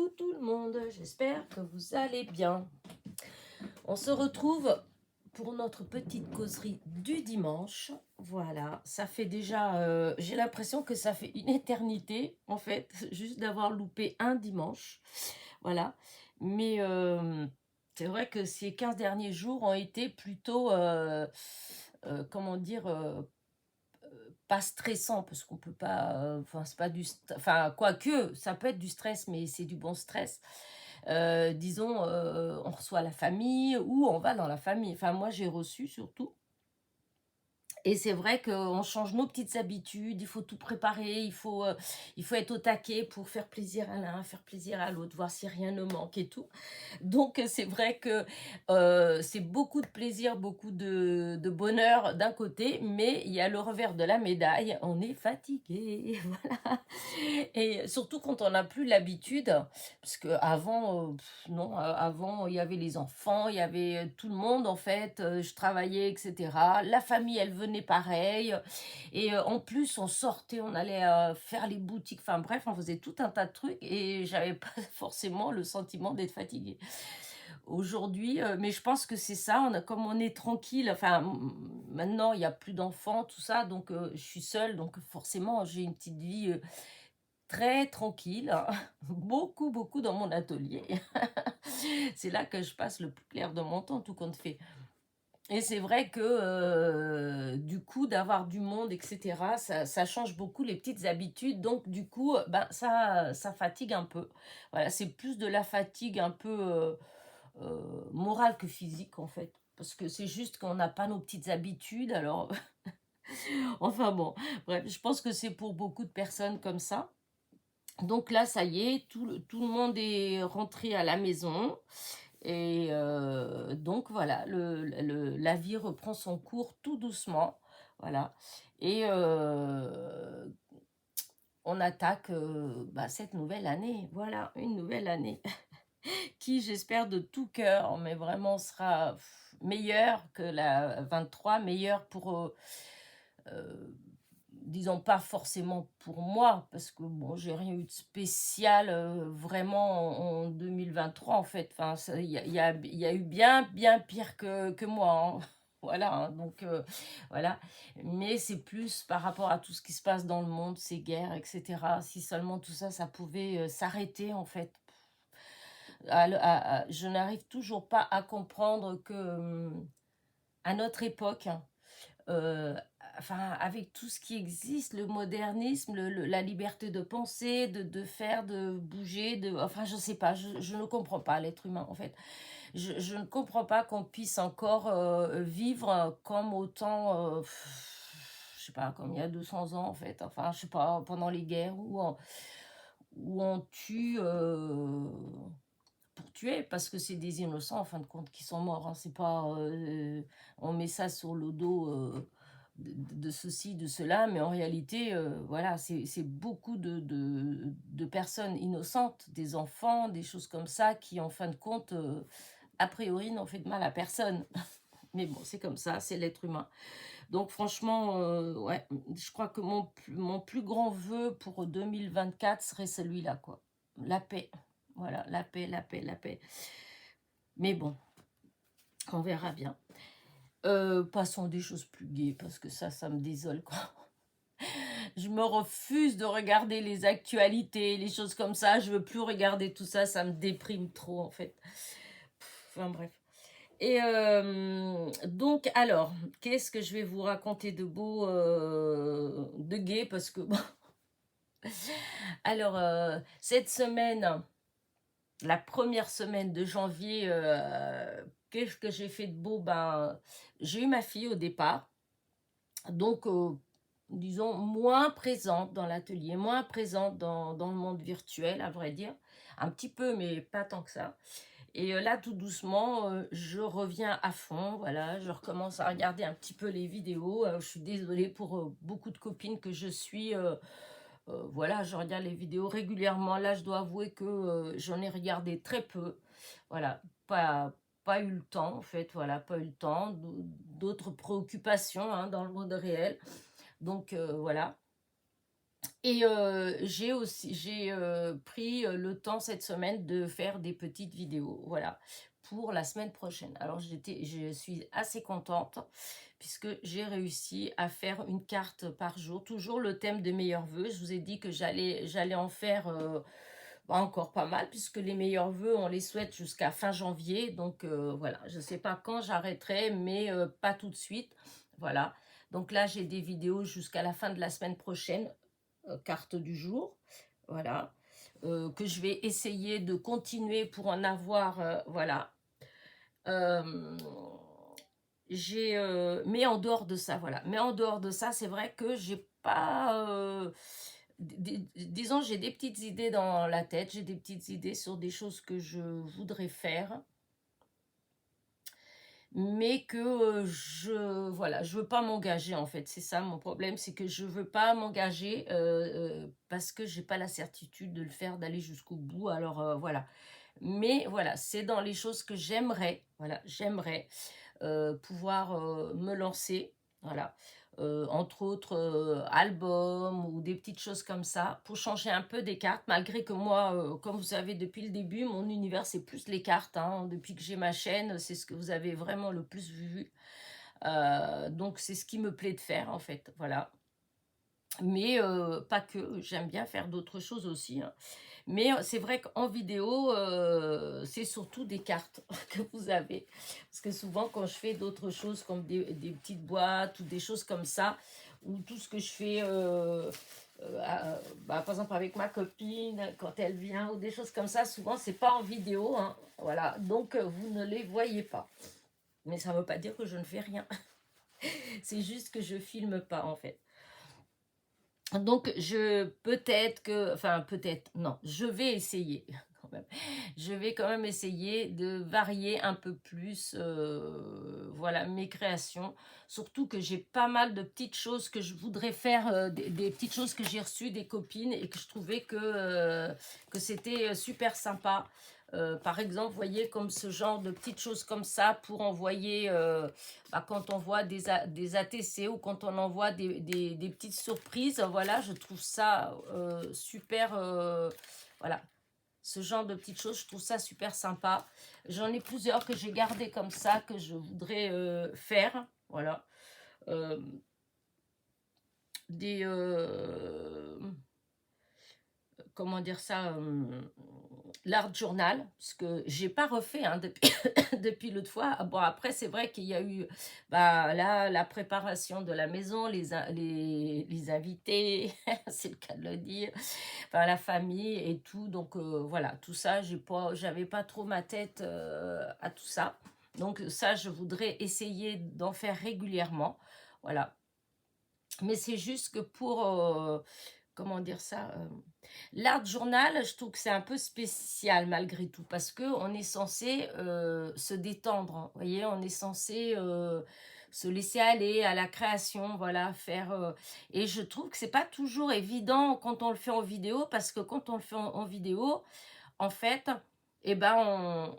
Coucou tout le monde, j'espère que vous allez bien. On se retrouve pour notre petite causerie du dimanche. Voilà, ça fait déjà, j'ai l'impression que ça fait une éternité en fait, juste d'avoir loupé un dimanche. Voilà, mais c'est vrai que ces 15 derniers jours ont été plutôt, comment dire, pas stressant parce qu'on peut pas, enfin c'est pas enfin quoique ça peut être du stress, mais c'est du bon stress. Disons, on reçoit la famille ou on va dans la famille. Enfin moi j'ai reçu surtout et c'est vrai qu'on change nos petites habitudes, il faut tout préparer, il faut être au taquet pour faire plaisir à l'un, faire plaisir à l'autre, voir si rien ne manque et tout. Donc c'est vrai que, c'est beaucoup de plaisir, beaucoup de bonheur d'un côté, mais il y a le revers de la médaille, on est fatigué, voilà. Et surtout quand on n'a plus l'habitude, parce qu'avant, non, avant il y avait les enfants, il y avait, tout le monde en fait, je travaillais et cetera. La famille, elle venait pareil et en plus on sortait, on allait, faire les boutiques, enfin bref, on faisait tout un tas de trucs et j'avais pas forcément le sentiment d'être fatiguée. Aujourd'hui, mais je pense que c'est ça, comme on est tranquille, enfin, maintenant il y a plus d'enfants, tout ça, donc je suis seule, donc forcément j'ai une petite vie, très tranquille, hein. Beaucoup, beaucoup dans mon atelier. C'est là que je passe le plus clair de mon temps, tout compte fait. Et c'est vrai que, du coup, d'avoir du monde et cetera, ça change beaucoup les petites habitudes. Donc du coup, ben, ça fatigue un peu. Voilà, c'est plus de la fatigue un peu, morale que physique, en fait. Parce que c'est juste qu'on n'a pas nos petites habitudes, alors enfin bon, bref, je pense que c'est pour beaucoup de personnes comme ça. Donc là, ça y est, tout le monde est rentré à la maison et donc voilà, la vie reprend son cours tout doucement, voilà. Et on attaque, bah, cette nouvelle année, voilà, une nouvelle année qui, j'espère de tout cœur, mais vraiment sera meilleure que la 23, meilleure pour, heu, disons pas forcément pour moi, parce que bon, j'ai rien eu de spécial, vraiment en 2023 en fait. Enfin, ça il y a eu bien, bien pire que moi, hein. Voilà, hein, donc voilà. Mais c'est plus par rapport à tout ce qui se passe dans le monde, ces guerres et cetera. Si seulement tout ça, ça pouvait, s'arrêter en fait. Je n'arrive toujours pas à comprendre que, à notre époque, Heu, enfin, avec tout ce qui existe, le modernisme, la liberté de penser, de faire, de bouger, enfin, je sais pas, je ne comprends pas l'être humain, en fait. Je ne comprends pas qu'on puisse encore, vivre comme au temps, je sais pas, comme il y a 200 ans, en fait. Enfin, je sais pas, pendant les guerres où on tue, pour tuer, parce que c'est des innocents, en fin de compte, qui sont morts, hein. C'est pas, on met ça sur le dos, de ceci, de cela, mais en réalité, voilà, c'est beaucoup de personnes innocentes, des enfants, des choses comme ça, qui, en fin de compte, a priori, n'ont fait de mal à personne. Mais bon, c'est comme ça, c'est l'être humain. Donc franchement, ouais, je crois que mon plus grand vœu pour 2024 serait celui-là, quoi. La paix. Voilà, la paix, la paix, la paix. Mais bon, on verra bien. Passons des choses plus gaies, parce que ça me désole, quoi. Je me refuse de regarder les actualités, les choses comme ça. Je veux plus regarder tout ça, ça me déprime trop, en fait. Enfin bref. Et donc alors, qu'est-ce que je vais vous raconter de beau, de gai? Parce que bon, alors, cette semaine, la première semaine de janvier, qu'est-ce que j'ai fait de beau? Ben, j'ai eu ma fille au départ, donc disons moins présente dans l'atelier, moins présente dans le monde virtuel, à vrai dire. Un petit peu, mais pas tant que ça. Et là, tout doucement, je reviens à fond, voilà, je recommence à regarder un petit peu les vidéos. Je suis désolée pour, beaucoup de copines que je suis, voilà, je regarde les vidéos régulièrement. Là, je dois avouer que, j'en ai regardé très peu. Voilà, pas eu le temps, en fait, voilà, pas eu le temps. D'autres préoccupations, hein, dans le monde réel. Donc voilà. Et j'ai pris le temps cette semaine de faire des petites vidéos, voilà, pour la semaine prochaine. Alors je suis assez contente puisque j'ai réussi à faire une carte par jour, toujours le thème de meilleurs vœux. Je vous ai dit que j'allais en faire encore pas mal puisque les meilleurs vœux, on les souhaite jusqu'à fin janvier. Donc voilà, je ne sais pas quand j'arrêterai, mais pas tout de suite. Voilà. Donc là, j'ai des vidéos jusqu'à la fin de la semaine prochaine, carte du jour, voilà, que je vais essayer de continuer pour en avoir, voilà. Euh, mais en dehors de ça, voilà. Mais en dehors de ça, c'est vrai que j'ai pas, disons, j'ai des petites idées dans la tête, j'ai des petites idées sur des choses que je voudrais faire, mais que voilà, je veux pas m'engager en fait. C'est ça mon problème, c'est que je veux pas m'engager parce que j'ai pas la certitude de le faire, d'aller jusqu'au bout. Alors voilà. Mais voilà, c'est dans les choses que j'aimerais, voilà, j'aimerais pouvoir me lancer, voilà. Entre autres albums ou des petites choses comme ça, pour changer un peu des cartes, malgré que moi, comme vous savez, depuis le début, mon univers, c'est plus les cartes, hein. Depuis que j'ai ma chaîne, c'est ce que vous avez vraiment le plus vu. Donc, c'est ce qui me plaît de faire, en fait, voilà. Mais pas que, j'aime bien faire d'autres choses aussi, hein. Mais c'est vrai qu'en vidéo, c'est surtout des cartes que vous avez. Parce que souvent, quand je fais d'autres choses comme des petites boîtes ou des choses comme ça, ou tout ce que je fais, par exemple avec ma copine, quand elle vient, ou des choses comme ça, souvent, c'est pas en vidéo, hein. Voilà, donc vous ne les voyez pas. Mais ça ne veut pas dire que je ne fais rien. C'est juste que je filme pas, en fait. Donc, non, je vais essayer quand même. Je vais quand même essayer de varier un peu plus, voilà, mes créations. Surtout que j'ai pas mal de petites choses que je voudrais faire, des petites choses que j'ai reçues des copines et que je trouvais que c'était super sympa. Par exemple, vous voyez, comme ce genre de petites choses comme ça pour envoyer, quand on voit des ATC ou quand on envoie des petites surprises, voilà, je trouve ça super, voilà, ce genre de petites choses, je trouve ça super sympa. J'en ai plusieurs que j'ai gardées comme ça, que je voudrais faire, voilà. Euh, des, comment dire ça, l'art journal, parce que j'ai pas refait hein, depuis, depuis l'autre fois. Bon, après, c'est vrai qu'il y a eu là, la préparation de la maison, les invités, c'est le cas de le dire, enfin, la famille et tout. Donc voilà, tout ça, j'avais pas trop ma tête à tout ça. Donc ça, je voudrais essayer d'en faire régulièrement. Voilà. Mais c'est juste que pour, comment dire ça, l'art journal, je trouve que c'est un peu spécial malgré tout parce que on est censé se détendre, hein. Vous voyez, on est censé se laisser aller à la création, voilà, faire. Et je trouve que c'est pas toujours évident quand on le fait en vidéo parce que quand on le fait en vidéo, en fait, eh ben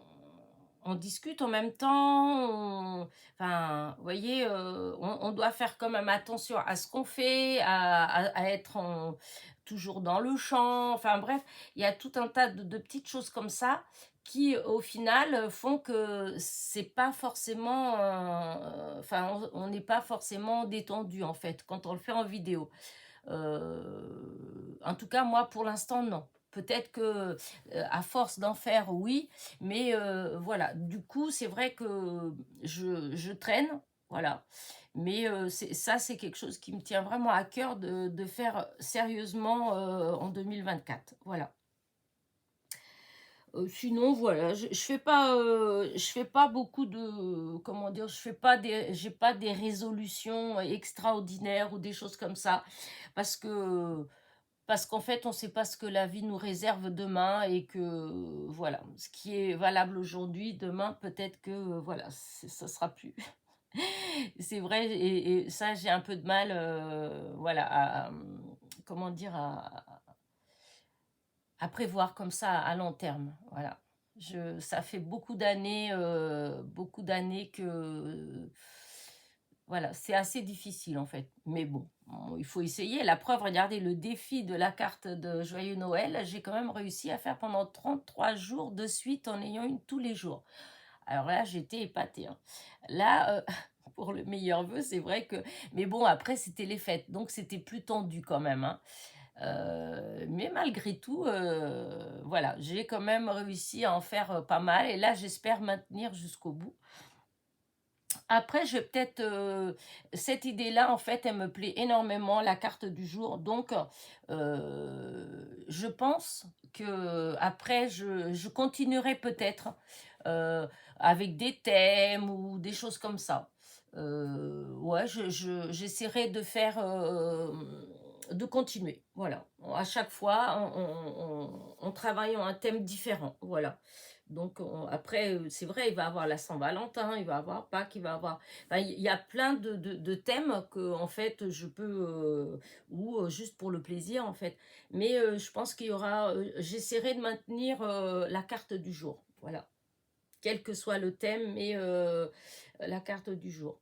on discute en même temps. Enfin, vous voyez, on doit faire quand même attention à ce qu'on fait, à être toujours dans le champ. Enfin bref, il y a tout un tas de petites choses comme ça qui, au final, font que c'est pas forcément, enfin, on n'est pas forcément détendu en fait quand on le fait en vidéo. En tout cas, moi, pour l'instant, non. Peut-être que à force d'en faire, oui, mais voilà. Du coup, c'est vrai que je traîne, voilà. Mais ça, c'est quelque chose qui me tient vraiment à cœur de faire sérieusement en 2024. Voilà. Sinon, voilà, je fais pas beaucoup de, comment dire, j'ai pas des résolutions extraordinaires ou des choses comme ça, parce que, parce qu'en fait, on sait pas ce que la vie nous réserve demain et que, voilà, ce qui est valable aujourd'hui, demain, peut-être que, voilà, ça sera plus. C'est vrai, et ça, j'ai un peu de mal, voilà, comment dire, à prévoir comme ça à long terme. Voilà. Ça fait beaucoup d'années que Voilà, c'est assez difficile en fait. Mais bon, il faut essayer. La preuve, regardez le défi de la carte de Joyeux Noël. J'ai quand même réussi à faire pendant 33 jours de suite en ayant une tous les jours. Alors là, j'étais épatée, hein. Là, pour le meilleur vœu, c'est vrai que... Mais bon, après, c'était les fêtes, donc c'était plus tendu quand même, hein. Mais malgré tout, voilà, j'ai quand même réussi à en faire pas mal. Et là, j'espère maintenir jusqu'au bout. Après, je vais peut-être... cette idée-là, en fait, elle me plaît énormément, la carte du jour. Donc, je pense que après, je continuerai peut-être euh, avec des thèmes ou des choses comme ça. Ouais, j'essaierai de faire... de continuer, voilà. À chaque fois, on travaille en un thème différent, voilà. Donc après, c'est vrai, il va avoir la Saint-Valentin, il va avoir Pâques, il va avoir... Enfin, il y a plein de thèmes que, en fait, je peux... ou juste pour le plaisir, en fait. Mais je pense qu'il y aura... j'essaierai de maintenir la carte du jour, voilà. Quel que soit le thème, mais la carte du jour.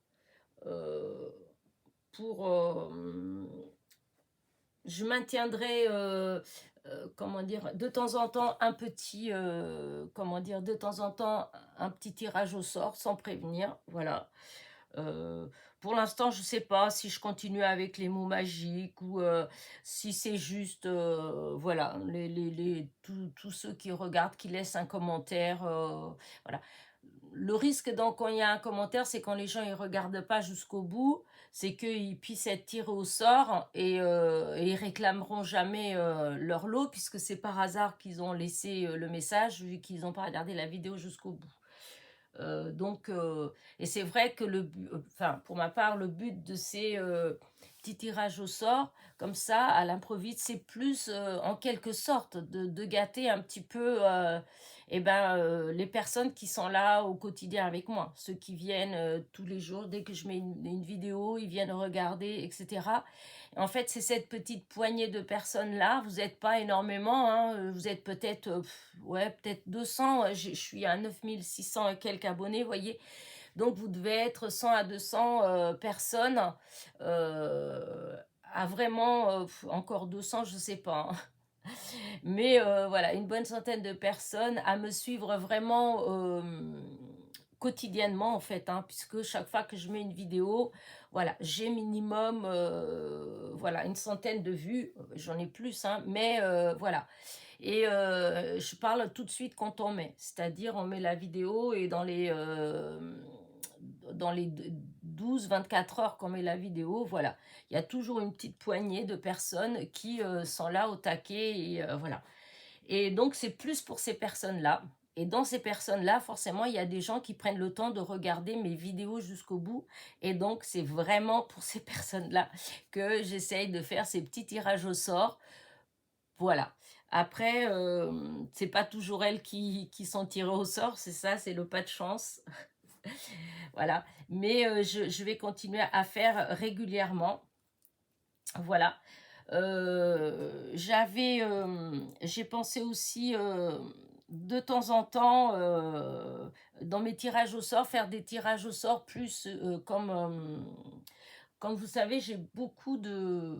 Euh, pour... je maintiendrai, comment dire, de temps en temps un petit, comment dire, de temps en temps un petit tirage au sort sans prévenir, voilà. Euh, pour l'instant, je ne sais pas si je continue avec les mots magiques ou si c'est juste, voilà, tous ceux qui regardent, qui laissent un commentaire, voilà. Le risque donc quand il y a un commentaire, c'est quand les gens ne regardent pas jusqu'au bout, c'est qu'ils puissent être tirés au sort et ils réclameront jamais leur lot puisque c'est par hasard qu'ils ont laissé le message vu qu'ils n'ont pas regardé la vidéo jusqu'au bout. Donc, et c'est vrai que enfin, pour ma part, le but de ces petits tirages au sort, comme ça, à l'improviste, c'est plus en quelque sorte de gâter un petit peu les personnes qui sont là au quotidien avec moi, ceux qui viennent tous les jours, dès que je mets une vidéo, ils viennent regarder, etc. En fait, c'est cette petite poignée de personnes-là. Vous n'êtes pas énormément, hein, vous êtes peut-être ouais, peut-être 200. Je suis à 9600 et quelques abonnés, vous voyez. Donc, vous devez être 100 à 200 personnes. À vraiment, encore 200, je ne sais pas, hein. Mais voilà, une bonne centaine de personnes à me suivre vraiment quotidiennement en fait, hein, puisque chaque fois que je mets une vidéo, voilà, j'ai minimum voilà, une centaine de vues, j'en ai plus, hein, mais voilà. Et je parle tout de suite quand on met, c'est-à-dire on met la vidéo et dans les 12-24 heures qu'on met la vidéo, voilà, il y a toujours une petite poignée de personnes qui sont là au taquet et voilà. Et donc c'est plus pour ces personnes-là. Et dans ces personnes-là, forcément, il y a des gens qui prennent le temps de regarder mes vidéos jusqu'au bout. Et donc, c'est vraiment pour ces personnes-là que j'essaye de faire ces petits tirages au sort. Voilà. Après, c'est pas toujours elles qui sont tirées au sort, c'est ça, c'est le pas de chance. Voilà. Mais je vais continuer à faire régulièrement. Voilà. J'ai pensé aussi de temps en temps dans mes tirages au sort, faire des tirages au sort plus comme vous savez, j'ai beaucoup de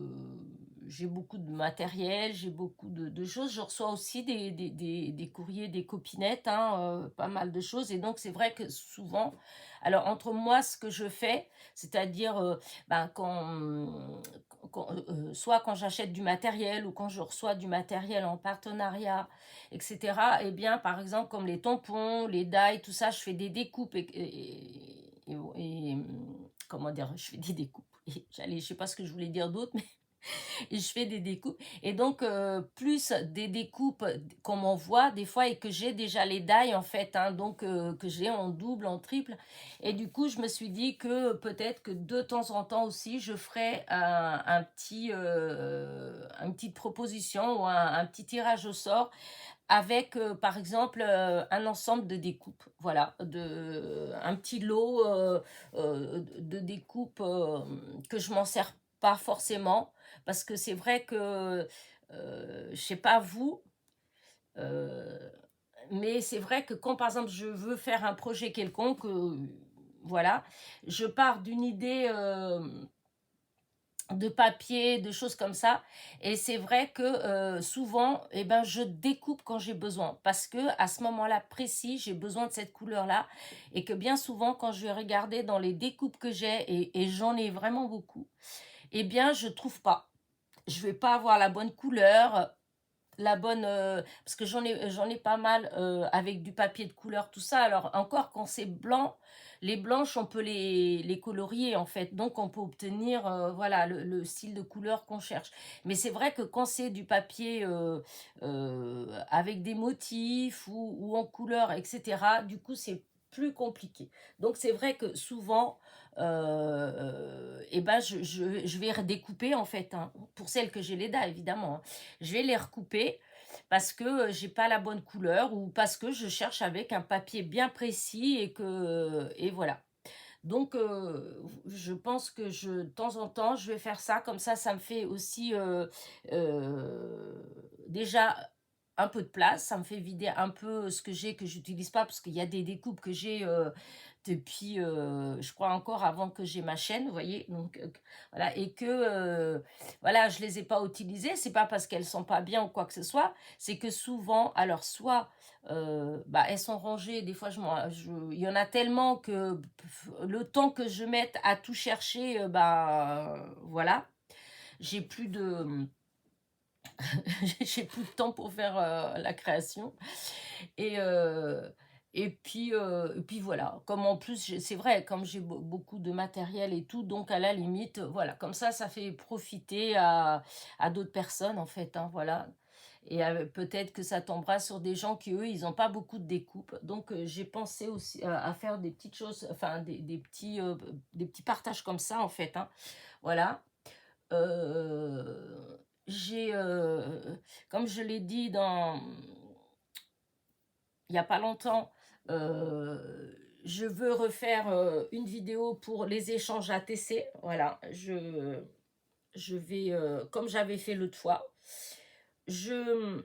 matériel, j'ai beaucoup de choses. Je reçois aussi des courriers des copinettes, hein, pas mal de choses. Et donc, c'est vrai que souvent, alors entre moi, ce que je fais, c'est-à-dire ben, soit quand j'achète du matériel ou quand je reçois du matériel en partenariat, etc., eh bien, par exemple, comme les tampons, les die, tout ça, je fais des découpes comment dire, je fais des découpes. Je sais pas ce que je voulais dire d'autre, mais et je fais des découpes. Et donc, plus des découpes qu'on m'envoie des fois et que j'ai déjà les dailles en fait, hein, donc que j'ai en double, en triple. Et du coup, je me suis dit que peut-être que de temps en temps aussi, je ferais une petite proposition ou un petit tirage au sort avec par exemple un ensemble de découpes, voilà, un petit lot de découpes que je m'en sers pas forcément parce que c'est vrai que je sais pas vous, euh, mais c'est vrai que quand par exemple je veux faire un projet quelconque, voilà, je pars d'une idée de papier, de choses comme ça. Et c'est vrai que souvent, eh ben, je découpe quand j'ai besoin. Parce que à ce moment-là précis, j'ai besoin de cette couleur-là. Et que bien souvent, quand je vais regarder dans les découpes que j'ai, et j'en ai vraiment beaucoup, eh bien, je trouve pas. Je vais pas avoir la bonne couleur, la bonne... parce que j'en ai pas mal avec du papier de couleur, tout ça. Alors, encore quand c'est blanc, les blanches, on peut les colorier, en fait. Donc, on peut obtenir, voilà, le style de couleur qu'on cherche. Mais c'est vrai que quand c'est du papier avec des motifs ou en couleur, etc., du coup, c'est plus compliqué. Donc, c'est vrai que souvent, et ben, je vais redécouper, en fait, hein, pour celles que j'ai les dents, évidemment, hein. Je vais les recouper parce que j'ai pas la bonne couleur ou parce que je cherche avec un papier bien précis et voilà. Donc je pense que de temps en temps, je vais faire ça comme ça me fait aussi déjà un peu de place, ça me fait vider un peu ce que j'ai que j'utilise pas parce qu'il y a des découpes que j'ai depuis, je crois encore avant que j'ai ma chaîne, vous voyez, donc voilà, et que voilà, je les ai pas utilisées, c'est pas parce qu'elles sont pas bien ou quoi que ce soit, c'est que souvent, alors soit bah, elles sont rangées, des fois il y en a tellement que le temps que je mette à tout chercher, bah voilà, j'ai plus de j'ai plus de temps pour faire la création. Et, euh, et puis voilà, comme en plus, c'est vrai, comme j'ai beaucoup de matériel et tout, donc à la limite, voilà, comme ça fait profiter à d'autres personnes en fait, hein, voilà. Et peut-être que ça tombera sur des gens qui, eux, ils n'ont pas beaucoup de découpes. Donc, j'ai pensé aussi à faire des petites choses, enfin, des petits partages comme ça, en fait, hein, voilà. Euh, j'ai, comme je l'ai dit il n'y a pas longtemps, je veux refaire une vidéo pour les échanges ATC. Voilà, je vais, comme j'avais fait l'autre fois, je,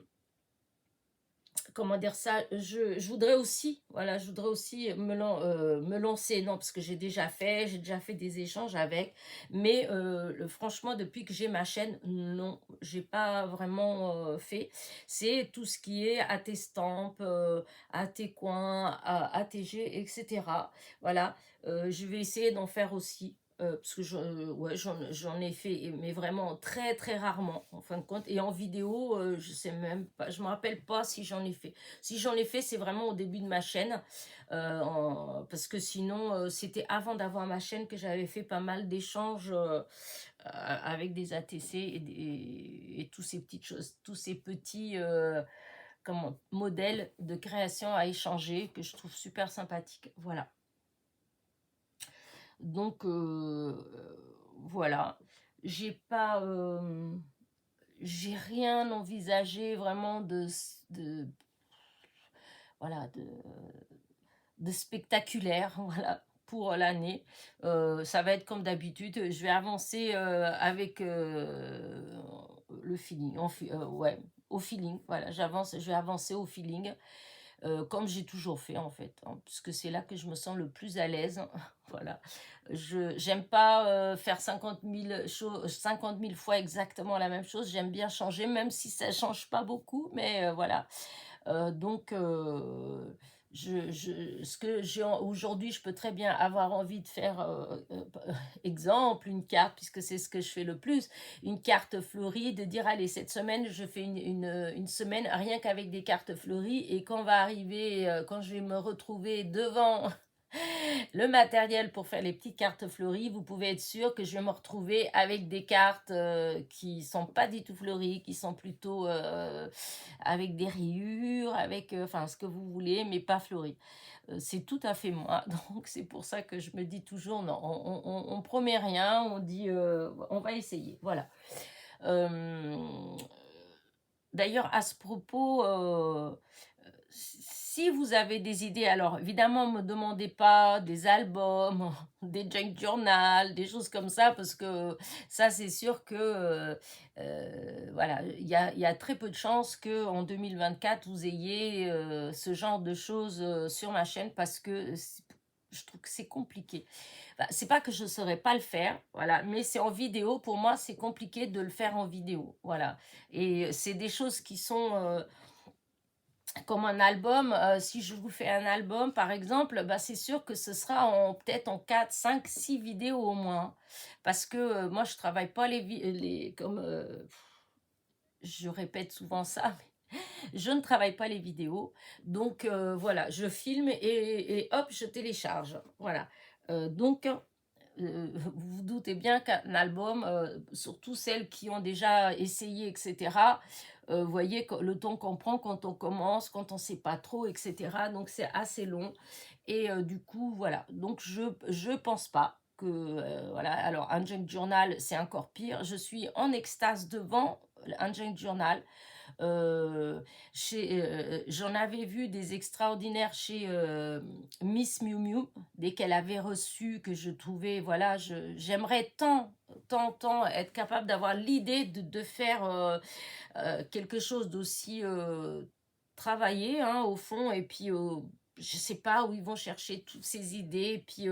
comment dire ça, je voudrais aussi, voilà, je voudrais aussi me lancer, non, parce que j'ai déjà fait des échanges avec, mais franchement, depuis que j'ai ma chaîne, non, j'ai pas vraiment fait. C'est tout ce qui est AT-Stamp, AT-Coin, ATG, etc. Voilà, je vais essayer d'en faire aussi. Parce que ouais, j'en ai fait, mais vraiment très très rarement en fin de compte. Et en vidéo, je sais même pas, je me rappelle pas si j'en ai fait. Si j'en ai fait, c'est vraiment au début de ma chaîne, parce que sinon, c'était avant d'avoir ma chaîne que j'avais fait pas mal d'échanges avec des ATC et tous ces petites choses, tous ces petits modèles de création à échanger que je trouve super sympathiques. Voilà. Donc voilà, j'ai pas, j'ai rien envisagé vraiment de voilà de spectaculaire, voilà, pour l'année. Ça va être comme d'habitude. Je vais avancer avec le feeling, ouais, au feeling. Voilà, je vais avancer au feeling. Comme j'ai toujours fait en fait, hein, puisque c'est là que je me sens le plus à l'aise. Voilà. J'aime pas faire 50 000 fois exactement la même chose. J'aime bien changer, même si ça change pas beaucoup, mais voilà. Donc, ce que j'ai aujourd'hui, je peux très bien avoir envie de faire, exemple, une carte, puisque c'est ce que je fais le plus, une carte fleurie, de dire, allez, cette semaine, je fais une semaine rien qu'avec des cartes fleuries, et quand va arriver, quand je vais me retrouver devant le matériel pour faire les petites cartes fleuries, vous pouvez être sûr que je vais me retrouver avec des cartes qui sont pas du tout fleuries, qui sont plutôt avec des rayures, avec enfin ce que vous voulez, mais pas fleuries. C'est tout à fait moi, donc c'est pour ça que je me dis toujours non, on promet rien, on dit on va essayer, voilà. Euh, D'ailleurs, à ce propos, si vous avez des idées, alors évidemment, ne me demandez pas des albums, des junk journal, des choses comme ça, parce que ça, c'est sûr que voilà, il y a très peu de chances qu'en 2024, vous ayez ce genre de choses sur ma chaîne, parce que Je trouve que c'est compliqué. Bah, c'est pas que je ne saurais pas le faire, voilà, mais c'est en vidéo. Pour moi, c'est compliqué de le faire en vidéo, voilà. Et c'est des choses qui sont comme un album. Si je vous fais un album, par exemple, bah, c'est sûr que ce sera peut-être en 4, 5, 6 vidéos au moins. Parce que moi, je travaille pas comme je répète souvent ça, je ne travaille pas les vidéos. Donc voilà, je filme et hop, je télécharge. Voilà. Donc, vous vous doutez bien qu'un album, surtout celles qui ont déjà essayé, etc., vous voyez le temps qu'on prend quand on commence, quand on ne sait pas trop, etc. Donc c'est assez long. Et du coup, voilà. Donc je pense pas que... voilà. Alors, un junk journal, c'est encore pire. Je suis en extase devant un junk journal. J'en avais vu des extraordinaires chez Miss Miu Miu, dès qu'elle avait reçu, que je trouvais, voilà, j'aimerais tant être capable d'avoir l'idée de faire quelque chose d'aussi travaillé, hein, au fond, et puis je sais pas où ils vont chercher toutes ces idées, et puis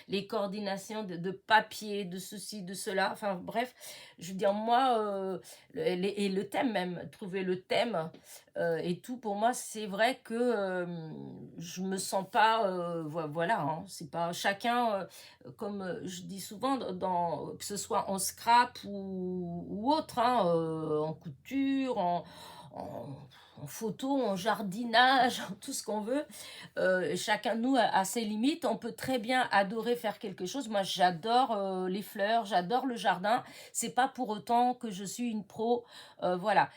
les coordinations de papier, de ceci, de cela, enfin bref, je veux dire, moi, et le thème même, trouver le thème et tout, pour moi, c'est vrai que je me sens pas, voilà, hein, c'est pas chacun, comme je dis souvent, que ce soit en scrap ou autre, hein, en couture, en, en photo, en jardinage, en tout ce qu'on veut. Chacun de nous a ses limites. On peut très bien adorer faire quelque chose. Moi, j'adore les fleurs, j'adore le jardin. C'est pas pour autant que je suis une pro. Voilà.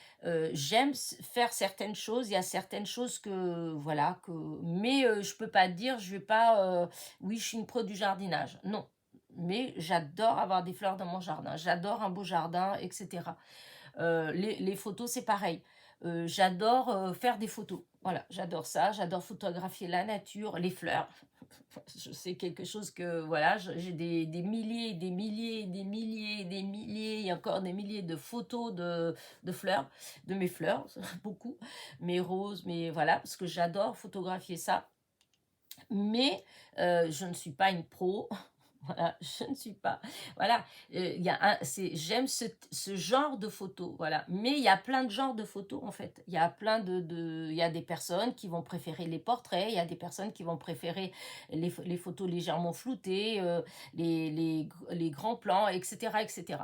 J'aime faire certaines choses. Il y a certaines choses que, voilà, mais je peux pas dire, je vais pas, oui, je suis une pro du jardinage. Non. Mais j'adore avoir des fleurs dans mon jardin. J'adore un beau jardin, etc. Les photos, c'est pareil. J'adore faire des photos. Voilà, j'adore ça. J'adore photographier la nature, les fleurs. Je sais quelque chose que, voilà, j'ai des milliers, des milliers, des milliers, des milliers, et encore des milliers de photos de fleurs, de mes fleurs, beaucoup, mes roses, mais voilà, parce que j'adore photographier ça. Mais je ne suis pas une pro. Voilà, je ne suis pas. Voilà, il y a j'aime ce genre de photos, voilà. Mais il y a plein de genres de photos en fait. Il y a plein il y a des personnes qui vont préférer les portraits, il y a des personnes qui vont préférer les photos légèrement floutées, les grands plans, etc., etc.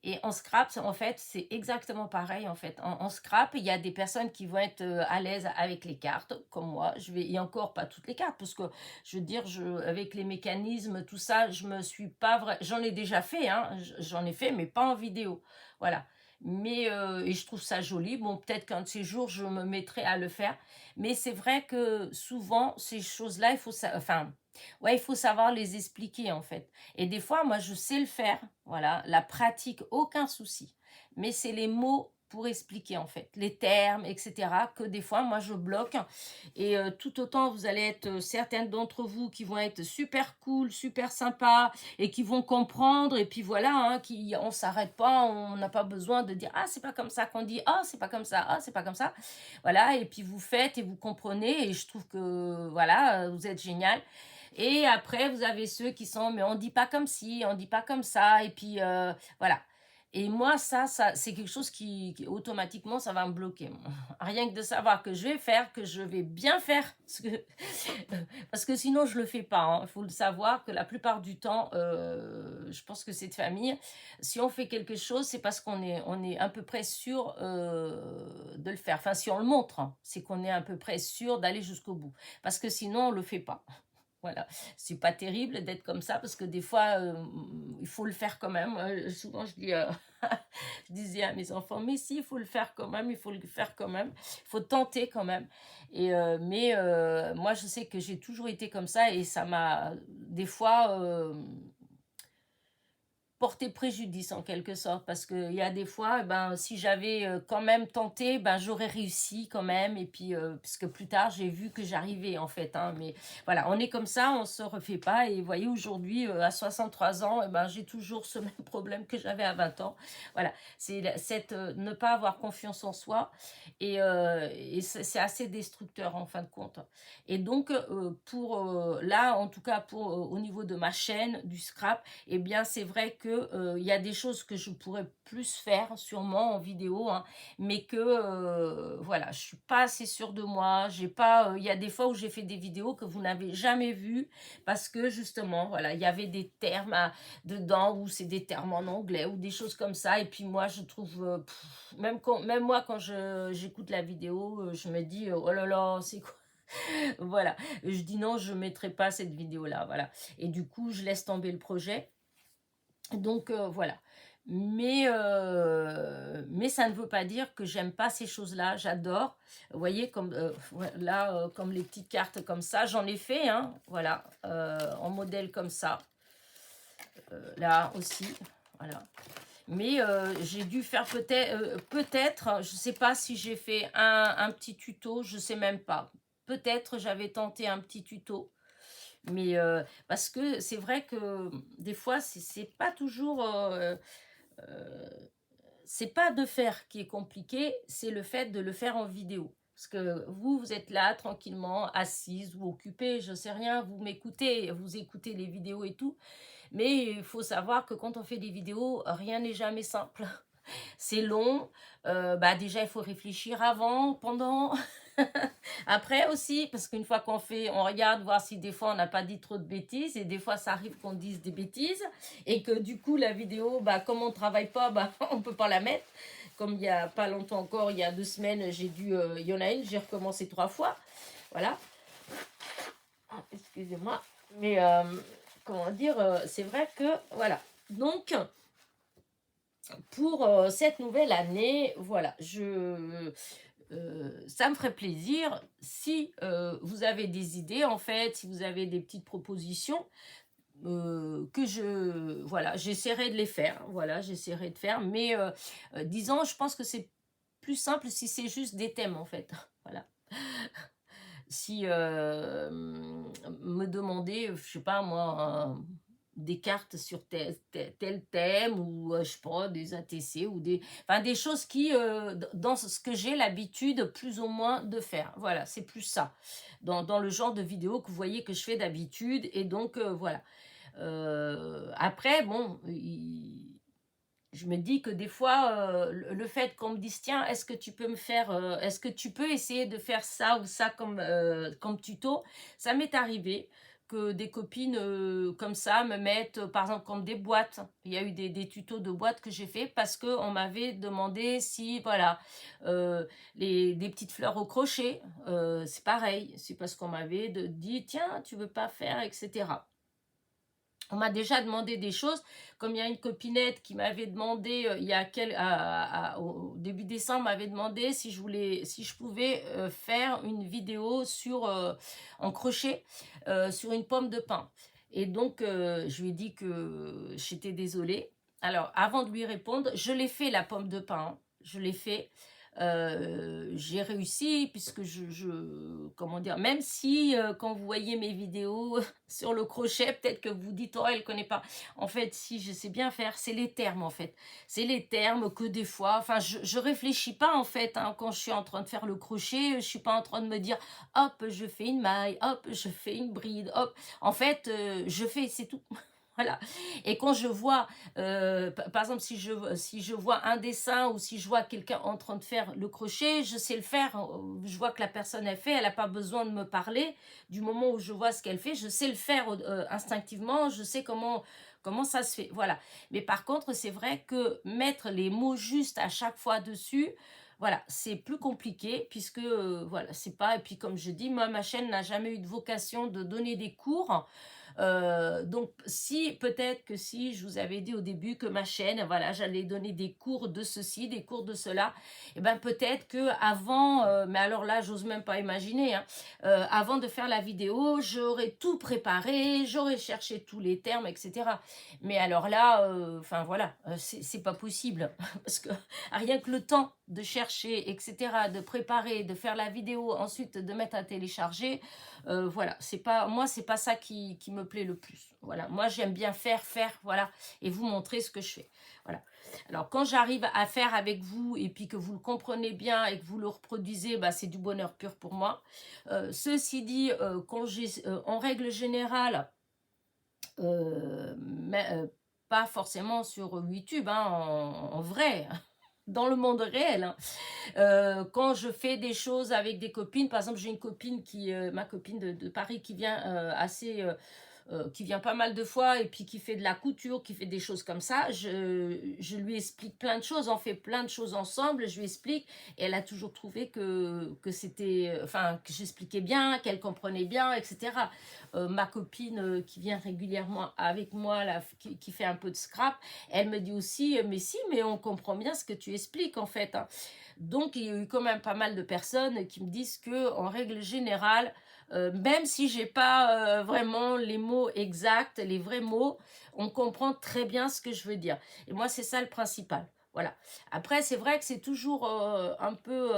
Et en scrap, en fait, c'est exactement pareil. En fait, en scrap, il y a des personnes qui vont être à l'aise avec les cartes, comme moi. Et encore pas toutes les cartes, parce que je veux dire, avec les mécanismes, tout ça, je me suis pas vrai. J'en ai déjà fait, hein, j'en ai fait, mais pas en vidéo. Voilà. Mais et je trouve ça joli. Bon, peut-être qu'un de ces jours, je me mettrai à le faire. Mais c'est vrai que souvent, ces choses-là, enfin, ouais, il faut savoir les expliquer en fait. Et des fois, moi, je sais le faire. Voilà, la pratique, aucun souci. Mais c'est les mots pour expliquer en fait, les termes, etc., que des fois, moi, je bloque. Et tout autant, vous allez être certaines d'entre vous qui vont être super cool, super sympa, et qui vont comprendre. Et puis voilà, hein, on s'arrête pas, on n'a pas besoin de dire ah c'est pas comme ça qu'on dit, ah c'est pas comme ça, ah c'est pas comme ça. Voilà, et puis vous faites et vous comprenez. Et je trouve que voilà, vous êtes génial. Et après, vous avez ceux qui sont, mais on dit pas comme ci, on dit pas comme ça, et puis voilà. Et moi, ça c'est quelque chose automatiquement, ça va me bloquer. Rien que de savoir que je vais faire, que je vais bien faire, parce que sinon, je le fais pas, hein. Il faut le savoir que la plupart du temps, je pense que c'est de famille. Si on fait quelque chose, c'est parce on est à peu près sûr de le faire. Enfin, si on le montre, hein, c'est qu'on est à peu près sûr d'aller jusqu'au bout. Parce que sinon, on le fait pas. Voilà, c'est pas terrible d'être comme ça parce que des fois, il faut le faire quand même. Souvent, je disais à mes enfants, mais si, il faut le faire quand même, il faut le faire quand même, il faut tenter quand même. Mais moi, je sais que j'ai toujours été comme ça et ça m'a, des fois, porter préjudice en quelque sorte, parce qu'il y a des fois, ben, si j'avais quand même tenté, ben, j'aurais réussi quand même, et puis, parce que plus tard, j'ai vu que j'arrivais en fait, hein, mais voilà, on est comme ça, on se refait pas, et vous voyez, aujourd'hui, à 63 ans, eh ben, j'ai toujours ce même problème que j'avais à 20 ans, voilà, c'est ne pas avoir confiance en soi, et c'est assez destructeur en fin de compte. Et donc, pour là, en tout cas, pour au niveau de ma chaîne, du scrap, eh bien, c'est vrai que il y a des choses que je pourrais plus faire, sûrement en vidéo, hein, mais que, voilà, je suis pas assez sûre de moi. J'ai pas, il y a des fois où j'ai fait des vidéos que vous n'avez jamais vues, parce que justement, voilà, il y avait des termes dedans, ou c'est des termes en anglais, ou des choses comme ça. Et puis moi, je trouve, même moi, quand j'écoute la vidéo, je me dis, oh là là, c'est quoi? Voilà, je dis non, je mettrai pas cette vidéo là, voilà, et du coup je laisse tomber le projet. Donc voilà, mais ça ne veut pas dire que j'aime pas ces choses là, j'adore. Vous voyez, comme là, comme les petites cartes comme ça, j'en ai fait, hein, voilà, en modèle comme ça, là aussi, voilà. Mais j'ai dû faire peut-être, je sais pas si j'ai fait un petit tuto, je sais même pas. Peut-être j'avais tenté un petit tuto, mais parce que c'est vrai que des fois, c'est pas toujours, c'est pas de faire qui est compliqué, c'est le fait de le faire en vidéo. Parce que vous êtes là tranquillement, assise ou occupée, je sais rien, vous m'écoutez, vous écoutez les vidéos et tout. Mais il faut savoir que quand on fait des vidéos, rien n'est jamais simple. C'est long. Bah déjà, il faut réfléchir avant, pendant, après aussi, parce qu'une fois qu'on fait, on regarde voir si des fois on n'a pas dit trop de bêtises, et des fois ça arrive qu'on dise des bêtises, et que du coup la vidéo, bah comme on ne travaille pas, bah on peut pas la mettre. Comme il y a pas longtemps encore, il y a 2 semaines, j'ai dû, il y en a une, j'ai recommencé 3 fois. Voilà. Ah, excusez-moi. Mais comment dire, c'est vrai que voilà. Donc, pour cette nouvelle année, voilà, ça me ferait plaisir si vous avez des idées, en fait, si vous avez des petites propositions, voilà, j'essaierai de les faire, voilà, j'essaierai de faire, mais disons, je pense que c'est plus simple si c'est juste des thèmes, en fait, voilà. Si me demander, je sais pas moi, des cartes sur tel thème, ou je sais pas, des ATC, ou enfin, des choses qui, dans ce que j'ai l'habitude plus ou moins de faire. Voilà, c'est plus ça. Dans le genre de vidéo que vous voyez que je fais d'habitude, et donc voilà. Après, bon, je me dis que des fois, le fait qu'on me dise, tiens, est-ce que tu peux me faire, est-ce que tu peux essayer de faire ça ou ça comme tuto, ça m'est arrivé que des copines comme ça me mettent, par exemple, comme des boîtes. Il y a eu des tutos de boîtes que j'ai fait parce qu'on m'avait demandé si, voilà, des petites fleurs au crochet, c'est pareil, c'est parce qu'on m'avait dit, tiens, tu veux pas faire, etc. On m'a déjà demandé des choses, comme il y a une copinette qui m'avait demandé, il y a au début décembre, m'avait demandé si je pouvais faire une vidéo en crochet sur une pomme de pin. Et donc, je lui ai dit que j'étais désolée. Alors, avant de lui répondre, je l'ai fait, la pomme de pin, hein. Je l'ai fait. J'ai réussi, puisque comment dire, même si quand vous voyez mes vidéos sur le crochet, peut-être que vous dites, oh, elle connaît pas. En fait, si, je sais bien faire, c'est les termes, en fait. C'est les termes que des fois, enfin, je réfléchis pas, en fait, hein, quand je suis en train de faire le crochet, je suis pas en train de me dire, hop, je fais une maille, hop, je fais une bride, hop. En fait, je fais, c'est tout. Voilà. Et quand je vois, par exemple, si je vois un dessin, ou si je vois quelqu'un en train de faire le crochet, je sais le faire. Je vois que la personne elle fait, elle n'a pas besoin de me parler. Du moment où je vois ce qu'elle fait, je sais le faire instinctivement. Je sais comment ça se fait. Voilà. Mais par contre, c'est vrai que mettre les mots justes à chaque fois dessus, voilà, c'est plus compliqué, puisque voilà, c'est pas. Et puis comme je dis, moi, ma chaîne n'a jamais eu de vocation de donner des cours. Donc, si peut-être que si je vous avais dit au début que ma chaîne, voilà, j'allais donner des cours de ceci, des cours de cela, et ben peut-être que avant, mais alors là, j'ose même pas imaginer, hein, avant de faire la vidéo, j'aurais tout préparé, j'aurais cherché tous les termes, etc. Mais alors là, enfin voilà, c'est pas possible parce que rien que le temps de chercher, etc., de préparer, de faire la vidéo, ensuite de mettre à télécharger, voilà, c'est pas, moi, c'est pas ça qui me plaît le plus. Voilà, moi, j'aime bien faire, voilà, et vous montrer ce que je fais. Voilà. Alors, quand j'arrive à faire avec vous et puis que vous le comprenez bien et que vous le reproduisez, bah, c'est du bonheur pur pour moi. Ceci dit, en règle générale, mais, pas forcément sur YouTube, hein, en vrai, dans le monde réel, hein. Quand je fais des choses avec des copines, par exemple, j'ai une copine ma copine de Paris qui vient qui vient pas mal de fois et puis qui fait de la couture, qui fait des choses comme ça. Je lui explique plein de choses, on fait plein de choses ensemble, je lui explique et elle a toujours trouvé que c'était, enfin, que j'expliquais bien, qu'elle comprenait bien, etc. Ma copine qui vient régulièrement avec moi, là, qui fait un peu de scrap, elle me dit aussi, mais si, mais on comprend bien ce que tu expliques en fait, hein. Donc, il y a eu quand même pas mal de personnes qui me disent que, en règle générale, même si j'ai pas vraiment les mots exacts, les vrais mots, on comprend très bien ce que je veux dire. Et moi, c'est ça le principal. Voilà. Après, c'est vrai que c'est toujours un peu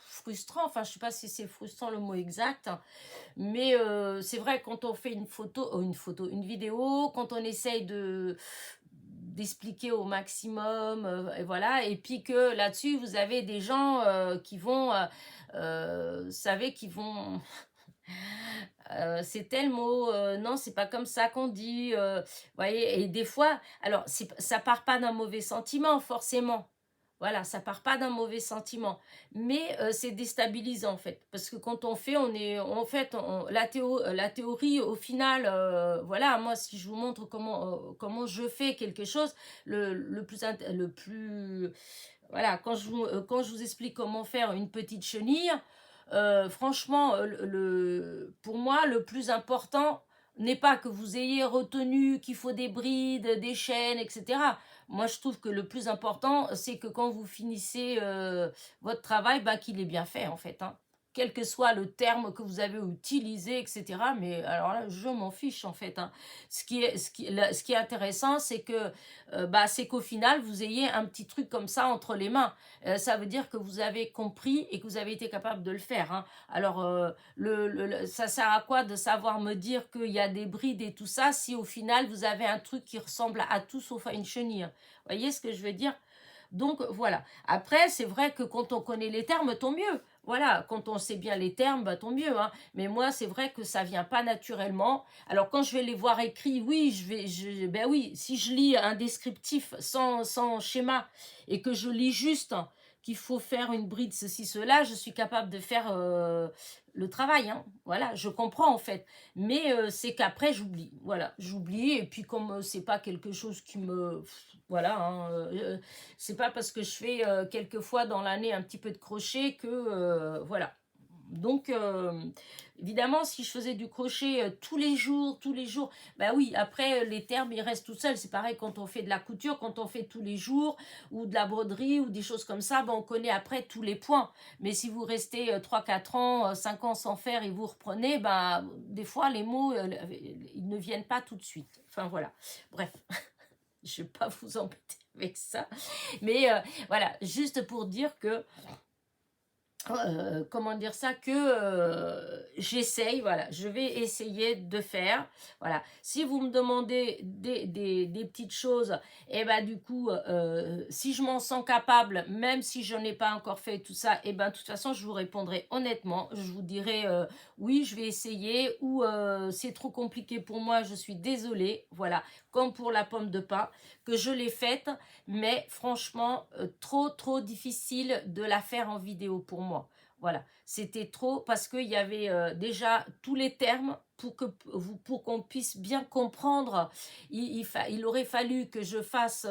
frustrant. Enfin, je sais pas si c'est frustrant le mot exact, hein, mais c'est vrai quand on fait une vidéo, quand on essaye d'expliquer au maximum, et voilà, et puis que là-dessus vous avez des gens qui vont, vous savez, qui vont, c'est tel mot, non, c'est pas comme ça qu'on dit, voyez, et des fois, alors ça part pas d'un mauvais sentiment forcément. Voilà, ça part pas d'un mauvais sentiment, mais c'est déstabilisant en fait, parce que quand on fait, en fait, la théorie au final, voilà, moi si je vous montre comment je fais quelque chose, le plus, voilà, quand je vous explique comment faire une petite chenille, franchement, pour moi, le plus important n'est pas que vous ayez retenu qu'il faut des brides, des chaînes, etc. Moi, je trouve que le plus important, c'est que quand vous finissez votre travail, bah, qu'il est bien fait, en fait, hein. Quel que soit le terme que vous avez utilisé, etc. Mais alors là, je m'en fiche, en fait, hein. Ce qui est intéressant, c'est qu'au final, vous ayez un petit truc comme ça entre les mains. Ça veut dire que vous avez compris et que vous avez été capable de le faire, hein. Alors, ça sert à quoi de savoir me dire qu'il y a des brides et tout ça si au final vous avez un truc qui ressemble à tout sauf à une chenille? Vous voyez ce que je veux dire? Donc voilà. Après, c'est vrai que quand on connaît les termes, tant mieux. Voilà, quand on sait bien les termes, bah, tant mieux, hein. Mais moi, c'est vrai que ça vient pas naturellement. Alors quand je vais les voir écrits, oui, ben oui, si je lis un descriptif sans schéma et que je lis juste qu'il faut faire une bride, ceci, cela, je suis capable de faire le travail, hein. Voilà, je comprends en fait. Mais c'est qu'après, j'oublie. Voilà, j'oublie. Et puis comme c'est pas quelque chose qui me... Voilà, hein, c'est pas parce que je fais quelques fois dans l'année un petit peu de crochet que... voilà. Donc, évidemment, si je faisais du crochet tous les jours, bah oui, après, les termes, ils restent tout seuls. C'est pareil quand on fait de la couture, quand on fait tous les jours, ou de la broderie, ou des choses comme ça, bah, on connaît après tous les points. Mais si vous restez 3-4 ans, 5 ans sans faire et vous reprenez, bah, des fois, les mots, ils ne viennent pas tout de suite. Enfin, voilà. Bref, je ne vais pas vous embêter avec ça. Mais voilà, juste pour dire que comment dire ça, que j'essaye, voilà, je vais essayer de faire, voilà. Si vous me demandez des petites choses, et ben du coup, si je m'en sens capable, même si je n'ai pas encore fait tout ça, et ben de toute façon, je vous répondrai honnêtement, je vous dirai oui, je vais essayer, ou c'est trop compliqué pour moi, je suis désolée, voilà, comme pour la pomme de pin, que je l'ai faite, mais franchement, trop difficile de la faire en vidéo pour moi. Voilà, c'était trop parce qu'il y avait déjà tous les termes pour qu'on puisse bien comprendre. Il aurait fallu que je fasse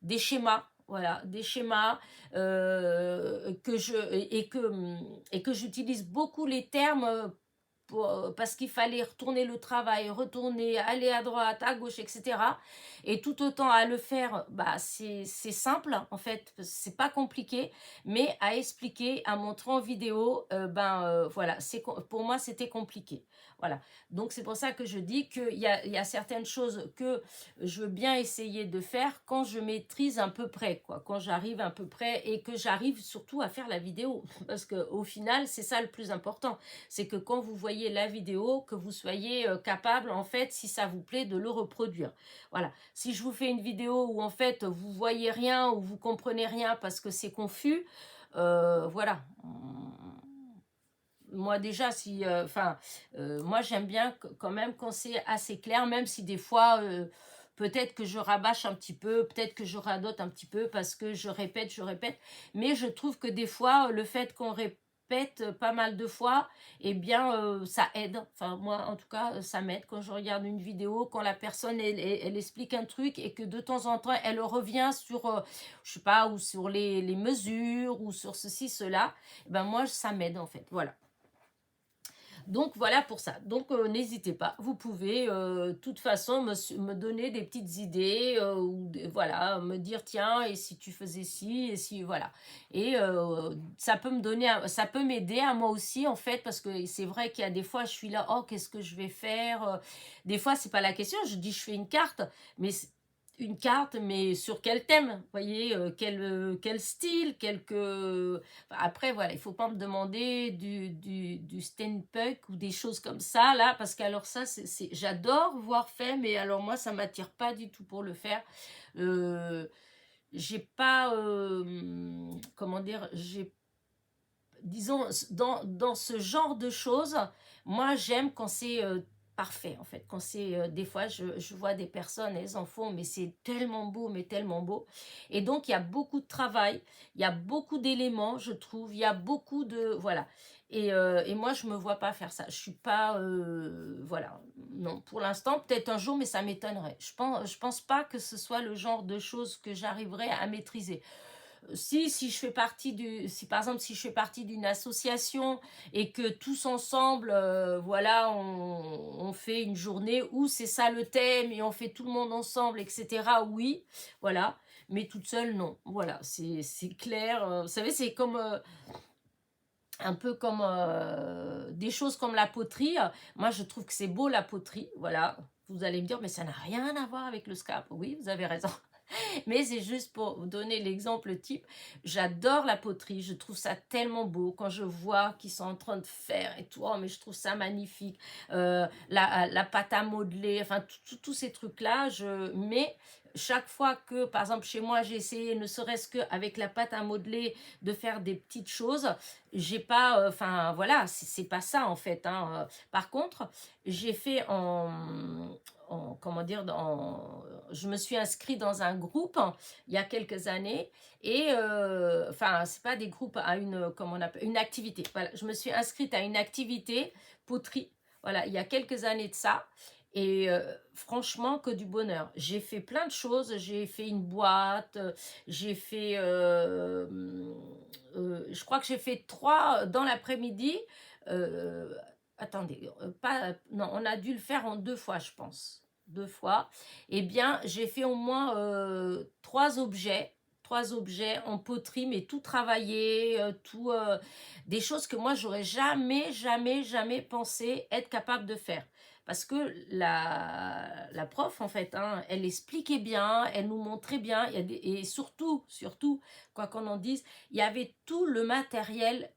des schémas. Voilà, des schémas que je et que j'utilise beaucoup les termes parce qu'il fallait retourner le travail, retourner, aller à droite, à gauche, etc. Et tout autant à le faire, bah, c'est simple, en fait, c'est pas compliqué, mais à expliquer, à montrer en vidéo, voilà, pour moi, c'était compliqué. Voilà. Donc, c'est pour ça que je dis il y a certaines choses que je veux bien essayer de faire quand je maîtrise à peu près, quoi, quand j'arrive à peu près et que j'arrive surtout à faire la vidéo. Parce qu'au final, c'est ça le plus important. C'est que quand vous voyez la vidéo, que vous soyez capable, en fait, si ça vous plaît, de le reproduire. Voilà. Si je vous fais une vidéo où, en fait, vous voyez rien ou vous comprenez rien parce que c'est confus, voilà. Moi déjà, si, moi j'aime bien quand même quand c'est assez clair, même si des fois, peut-être que je rabâche un petit peu, peut-être que je radote un petit peu parce que je répète, mais je trouve que des fois, le fait qu'on répète pas mal de fois, eh bien, ça aide. Enfin, moi, en tout cas, ça m'aide quand je regarde une vidéo, quand la personne, elle explique un truc et que de temps en temps, elle revient sur, je sais pas, ou sur les mesures, ou sur ceci, cela, eh ben moi, ça m'aide en fait. Voilà. Donc voilà pour ça. Donc n'hésitez pas, vous pouvez de toute façon me donner des petites idées voilà, me dire tiens et si tu faisais ci et si voilà. Et ça peut me donner, ça peut m'aider à moi aussi en fait parce que c'est vrai qu'il y a des fois je suis là oh qu'est-ce que je vais faire. Des fois c'est pas la question, je dis je fais une carte, mais une carte, mais sur quel thème, vous voyez, quel style, après, voilà, il faut pas me demander du steampunk ou des choses comme ça, là, parce qu'alors ça, j'adore voir fait, mais alors moi, ça m'attire pas du tout pour le faire. J'ai pas, comment dire, disons, dans ce genre de choses, moi, j'aime quand c'est parfait, en fait. Quand c'est, des fois, je vois des personnes, elles en font, mais c'est tellement beau, mais tellement beau. Et donc, il y a beaucoup de travail, il y a beaucoup d'éléments, je trouve, il y a beaucoup de... Voilà. Et moi, je me vois pas faire ça. Je suis pas... voilà. Non, pour l'instant, peut-être un jour, mais ça m'étonnerait. Je pense pas que ce soit le genre de choses que j'arriverai à maîtriser. Si je fais partie si par exemple si je fais partie d'une association et que tous ensemble voilà on fait une journée où c'est ça le thème et on fait tout le monde ensemble etc oui voilà mais toute seule non voilà c'est clair vous savez c'est comme un peu comme des choses comme la poterie. Moi je trouve que c'est beau la poterie voilà vous allez me dire mais ça n'a rien à voir avec le scrap oui vous avez raison. Mais c'est juste pour vous donner l'exemple type. J'adore la poterie, je trouve ça tellement beau quand je vois qu'ils sont en train de faire et tout. Oh, mais je trouve ça magnifique. La pâte à modeler, enfin, tous ces trucs-là. Mais chaque fois que, par exemple, chez moi, j'ai essayé, ne serait-ce qu'avec la pâte à modeler, de faire des petites choses, j'ai pas, enfin, voilà, c'est pas ça en fait. Hein. Par contre, j'ai fait comment dire, je me suis inscrite dans un groupe il y a quelques années et enfin c'est pas des groupes à comment on appelle, une activité. Voilà, je me suis inscrite à une activité poterie. Voilà, il y a quelques années de ça. Et franchement, que du bonheur. J'ai fait plein de choses. J'ai fait une boîte. J'ai fait... je crois que j'ai fait 3 dans l'après-midi. Attendez, pas, non, on a dû le faire en 2 fois, je pense. 2 fois. Eh bien, j'ai fait au moins 3 objets. 3 objets en poterie, mais tout travaillé, des choses que moi, j'aurais jamais, jamais, jamais pensé être capable de faire. Parce que la prof, en fait, hein, elle expliquait bien, elle nous montrait bien, et surtout, quoi qu'on en dise, il y avait tout le matériel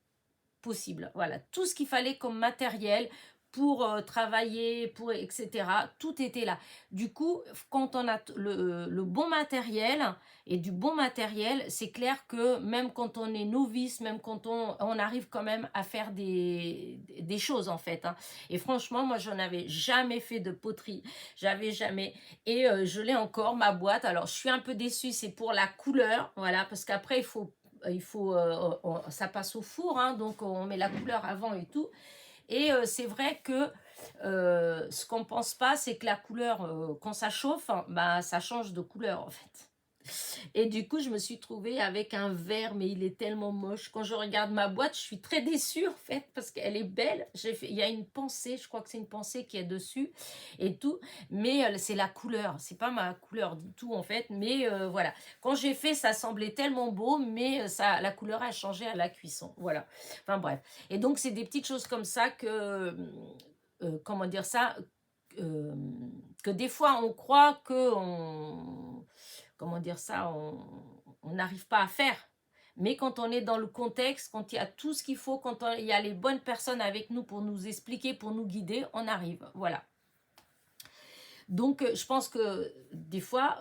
possible. Voilà, tout ce qu'il fallait comme matériel pour travailler, pour etc. Tout était là. Du coup, quand on a le bon matériel et du bon matériel, c'est clair que même quand on est novice, même quand on arrive quand même à faire des choses en fait. Hein. Et franchement, moi, j'en avais jamais fait de poterie. J'avais jamais. Et je l'ai encore, ma boîte. Alors, je suis un peu déçue, c'est pour la couleur. Voilà, parce qu'après, ça passe au four, hein, donc on met la couleur avant et tout. Et c'est vrai que ce qu'on pense pas, c'est que la couleur, quand ça chauffe, bah, ça change de couleur en fait. Et du coup, je me suis trouvée avec un verre, mais il est tellement moche. Quand je regarde ma boîte, je suis très déçue, en fait, parce qu'elle est belle. Il y a une pensée, je crois que c'est une pensée qui est dessus et tout. Mais c'est la couleur. C'est pas ma couleur du tout, en fait. Mais voilà. Quand j'ai fait, ça semblait tellement beau, mais la couleur a changé à la cuisson. Voilà. Enfin, bref. Et donc, c'est des petites choses comme ça comment dire ça, euh, que des fois, on croit que comment dire ça, on n'arrive pas à faire. Mais quand on est dans le contexte, quand il y a tout ce qu'il faut, quand il y a les bonnes personnes avec nous pour nous expliquer, pour nous guider, on arrive. Voilà. Donc, je pense que des fois,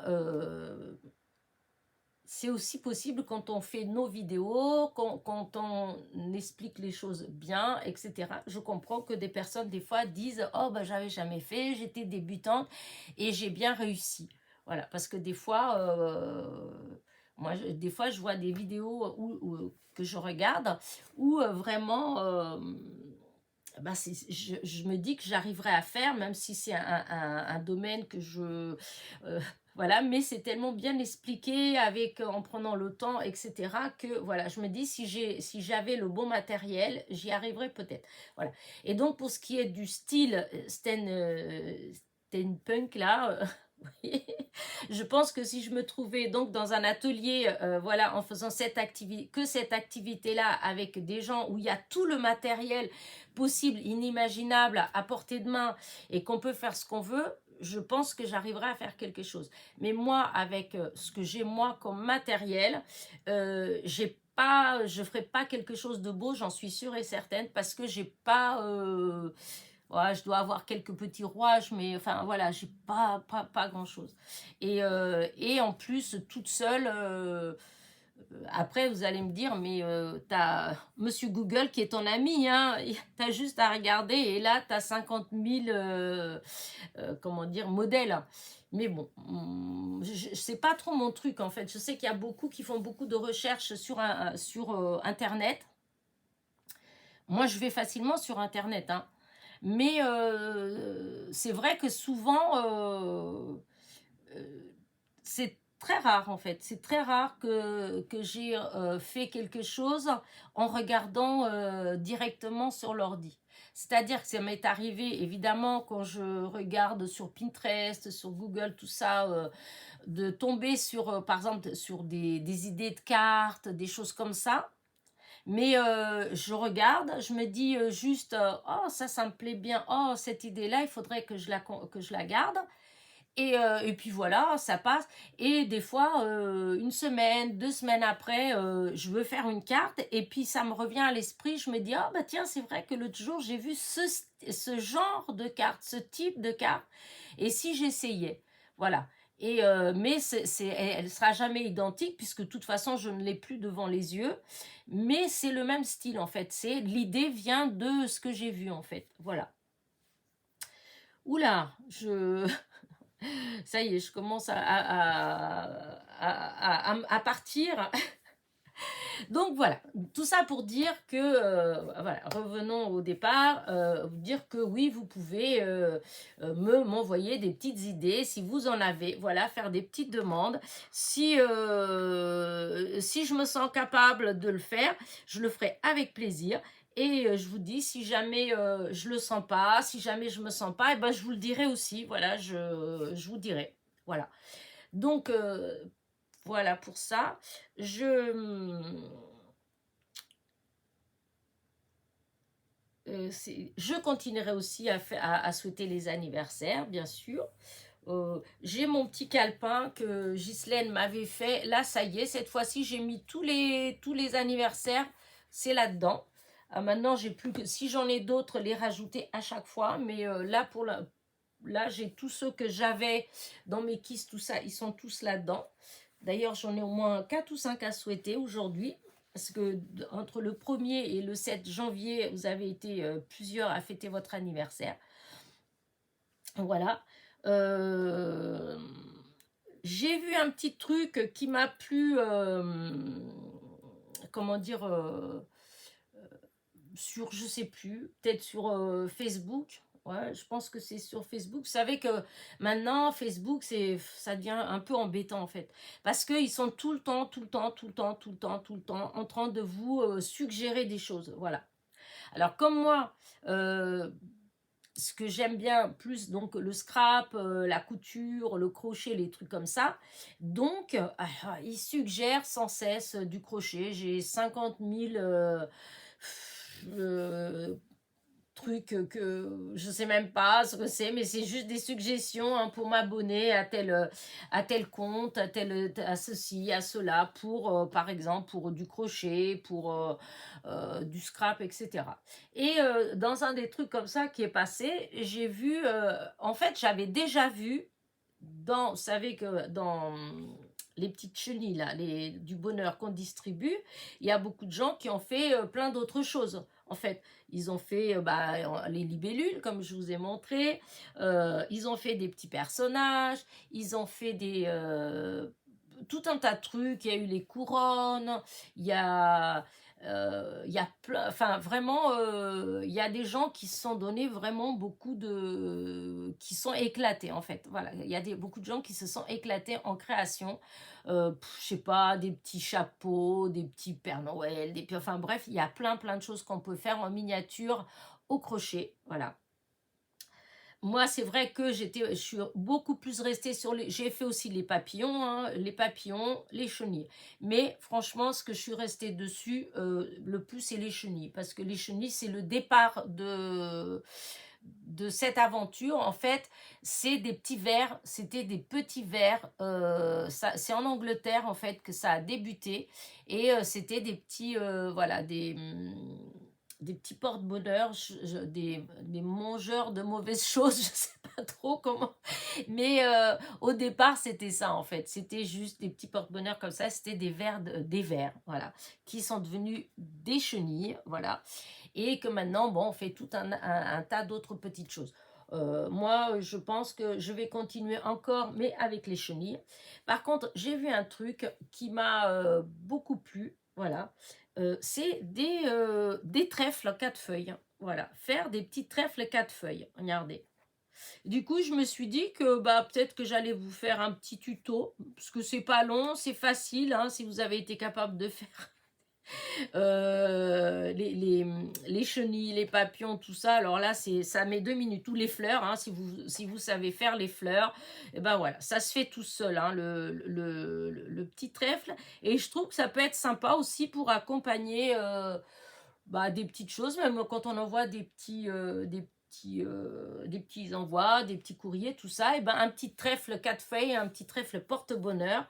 c'est aussi possible quand on fait nos vidéos, quand on explique les choses bien, etc. Je comprends que des personnes, des fois, disent « Oh, ben, j'avais jamais fait, j'étais débutante et j'ai bien réussi. » Voilà, parce que des fois, moi, des fois, je vois des vidéos que je regarde où vraiment, ben, je me dis que j'arriverai à faire, même si c'est un domaine que voilà, mais c'est tellement bien expliqué en prenant le temps, etc., que voilà, je me dis si j'avais le bon matériel, j'y arriverais peut-être. Voilà. Et donc, pour ce qui est du style steampunk, là, je pense que si je me trouvais donc dans un atelier, voilà, en faisant cette activité-là, avec des gens où il y a tout le matériel possible, inimaginable, à portée de main, et qu'on peut faire ce qu'on veut, je pense que j'arriverai à faire quelque chose. Mais moi, avec ce que j'ai moi comme matériel, je ferai pas quelque chose de beau, j'en suis sûre et certaine, parce que j'ai pas... ouais, je dois avoir quelques petits rouages, mais enfin voilà, j'ai pas grand-chose. Et en plus, toute seule, après vous allez me dire, mais t'as Monsieur Google qui est ton ami, hein, t'as juste à regarder et là t'as 50 000, comment dire, modèles. Mais bon, c'est pas trop mon truc en fait. Je sais qu'il y a beaucoup qui font beaucoup de recherches sur Internet. Moi, je vais facilement sur Internet, hein. Mais c'est vrai que souvent, c'est très rare en fait. C'est très rare que j'ai fait quelque chose en regardant directement sur l'ordi. C'est-à-dire que ça m'est arrivé, évidemment, quand je regarde sur Pinterest, sur Google, tout ça, de tomber sur, par exemple, sur des idées de cartes, des choses comme ça. Mais je regarde, je me dis juste, oh, ça me plaît bien, oh, cette idée-là, il faudrait que je la garde. Et puis voilà, ça passe. Et des fois, une semaine, 2 semaines après, je veux faire une carte. Et puis ça me revient à l'esprit. Je me dis, ah bah tiens, c'est vrai que l'autre jour, j'ai vu ce genre de carte, ce type de carte. Et si j'essayais, voilà. Mais elle sera jamais identique puisque de toute façon, je ne l'ai plus devant les yeux. Mais c'est le même style en fait. L'idée vient de ce que j'ai vu en fait. Voilà. Oula, ça y est, je commence à partir. Donc voilà, tout ça pour dire que, voilà, revenons au départ, dire que oui, vous pouvez m'envoyer des petites idées si vous en avez, voilà, faire des petites demandes. Si je me sens capable de le faire, je le ferai avec plaisir. Et je vous dis, si jamais je le sens pas, si jamais je me sens pas, eh ben, je vous le dirai aussi, voilà, je vous dirai, voilà. Donc, voilà pour ça. Je continuerai aussi à souhaiter les anniversaires, bien sûr. J'ai mon petit calepin que Ghislaine m'avait fait. Là, ça y est, cette fois-ci, j'ai mis tous les anniversaires. C'est là-dedans. Maintenant, j'ai plus que, si j'en ai d'autres, les rajouter à chaque fois. Mais là, j'ai tous ceux que j'avais dans mes kisses, tout ça, ils sont tous là-dedans. D'ailleurs, j'en ai au moins 4 ou 5 à souhaiter aujourd'hui. Parce que entre le 1er et le 7 janvier, vous avez été plusieurs à fêter votre anniversaire. Voilà. J'ai vu un petit truc qui m'a plu, comment dire, sur, je sais plus, peut-être sur Facebook. Ouais, je pense que c'est sur Facebook. Vous savez que maintenant, Facebook, ça devient un peu embêtant en fait. Parce qu'ils sont tout le temps, tout le temps, tout le temps, tout le temps, tout le temps en train de vous suggérer des choses. Voilà. Alors comme moi, ce que j'aime bien plus, donc le scrap, la couture, le crochet, les trucs comme ça. Donc, ils suggèrent sans cesse du crochet. J'ai 50 000 trucs que je sais même pas ce que c'est, mais c'est juste des suggestions hein, pour m'abonner à tel compte, à ceci, à cela, pour, par exemple, pour du crochet, pour du scrap, etc. Et dans un des trucs comme ça qui est passé, j'ai vu, en fait, j'avais déjà vu, vous savez que dans les petites chenilles, là, du bonheur qu'on distribue, il y a beaucoup de gens qui ont fait plein d'autres choses. En fait, ils ont fait les libellules, comme je vous ai montré. Ils ont fait des petits personnages. Ils ont fait tout un tas de trucs. Il y a eu les couronnes. Il y a... il y a plein, enfin vraiment, il y a des gens qui se sont donné vraiment qui sont éclatés en fait. Voilà, il y a beaucoup de gens qui se sont éclatés en création. Je sais pas, des petits chapeaux, des petits Père Noël, enfin bref, il y a plein de choses qu'on peut faire en miniature au crochet. Voilà. Moi, c'est vrai que je suis beaucoup plus restée sur j'ai fait aussi les papillons, hein, les chenilles. Mais franchement, ce que je suis restée dessus le plus, c'est les chenilles. Parce que les chenilles, c'est le départ de cette aventure. En fait, c'est des petits vers, c'était des petits vers. C'est en Angleterre, en fait, que ça a débuté. Et c'était des petits, voilà, des petits porte-bonheur, des mangeurs de mauvaises choses, je sais pas trop comment. Mais au départ, c'était ça en fait. C'était juste des petits porte-bonheur comme ça. C'était des vers, voilà, qui sont devenus des chenilles, voilà. Et que maintenant, bon, on fait tout un tas d'autres petites choses. Moi, je pense que je vais continuer encore, mais avec les chenilles. Par contre, j'ai vu un truc qui m'a beaucoup plu, voilà. C'est des trèfles 4 feuilles. Voilà, faire des petits trèfles 4 feuilles. Regardez. Du coup, je me suis dit que peut-être que j'allais vous faire un petit tuto, parce que c'est pas long, c'est facile, hein, si vous avez été capable de faire les chenilles, les papillons, tout ça. Alors là, ça met 2 minutes. Ou les fleurs, hein, si vous savez faire les fleurs, et ben voilà, ça se fait tout seul, hein, le petit trèfle. Et je trouve que ça peut être sympa aussi pour accompagner des petites choses, même quand on envoie des petits envois, des petits courriers, tout ça, et ben un petit trèfle 4 feuilles, un petit trèfle porte-bonheur,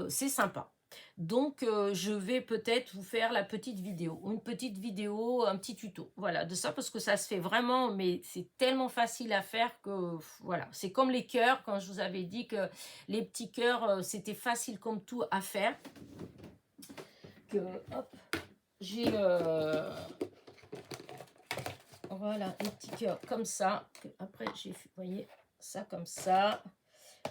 c'est sympa. Donc, je vais peut-être vous faire la petite vidéo, une petite vidéo, un petit tuto, voilà, de ça, parce que ça se fait vraiment, mais c'est tellement facile à faire que, voilà, c'est comme les cœurs, quand je vous avais dit que les petits cœurs, c'était facile comme tout à faire, que, hop, j'ai, voilà, les petits cœurs comme ça, après j'ai fait, vous voyez, ça comme ça.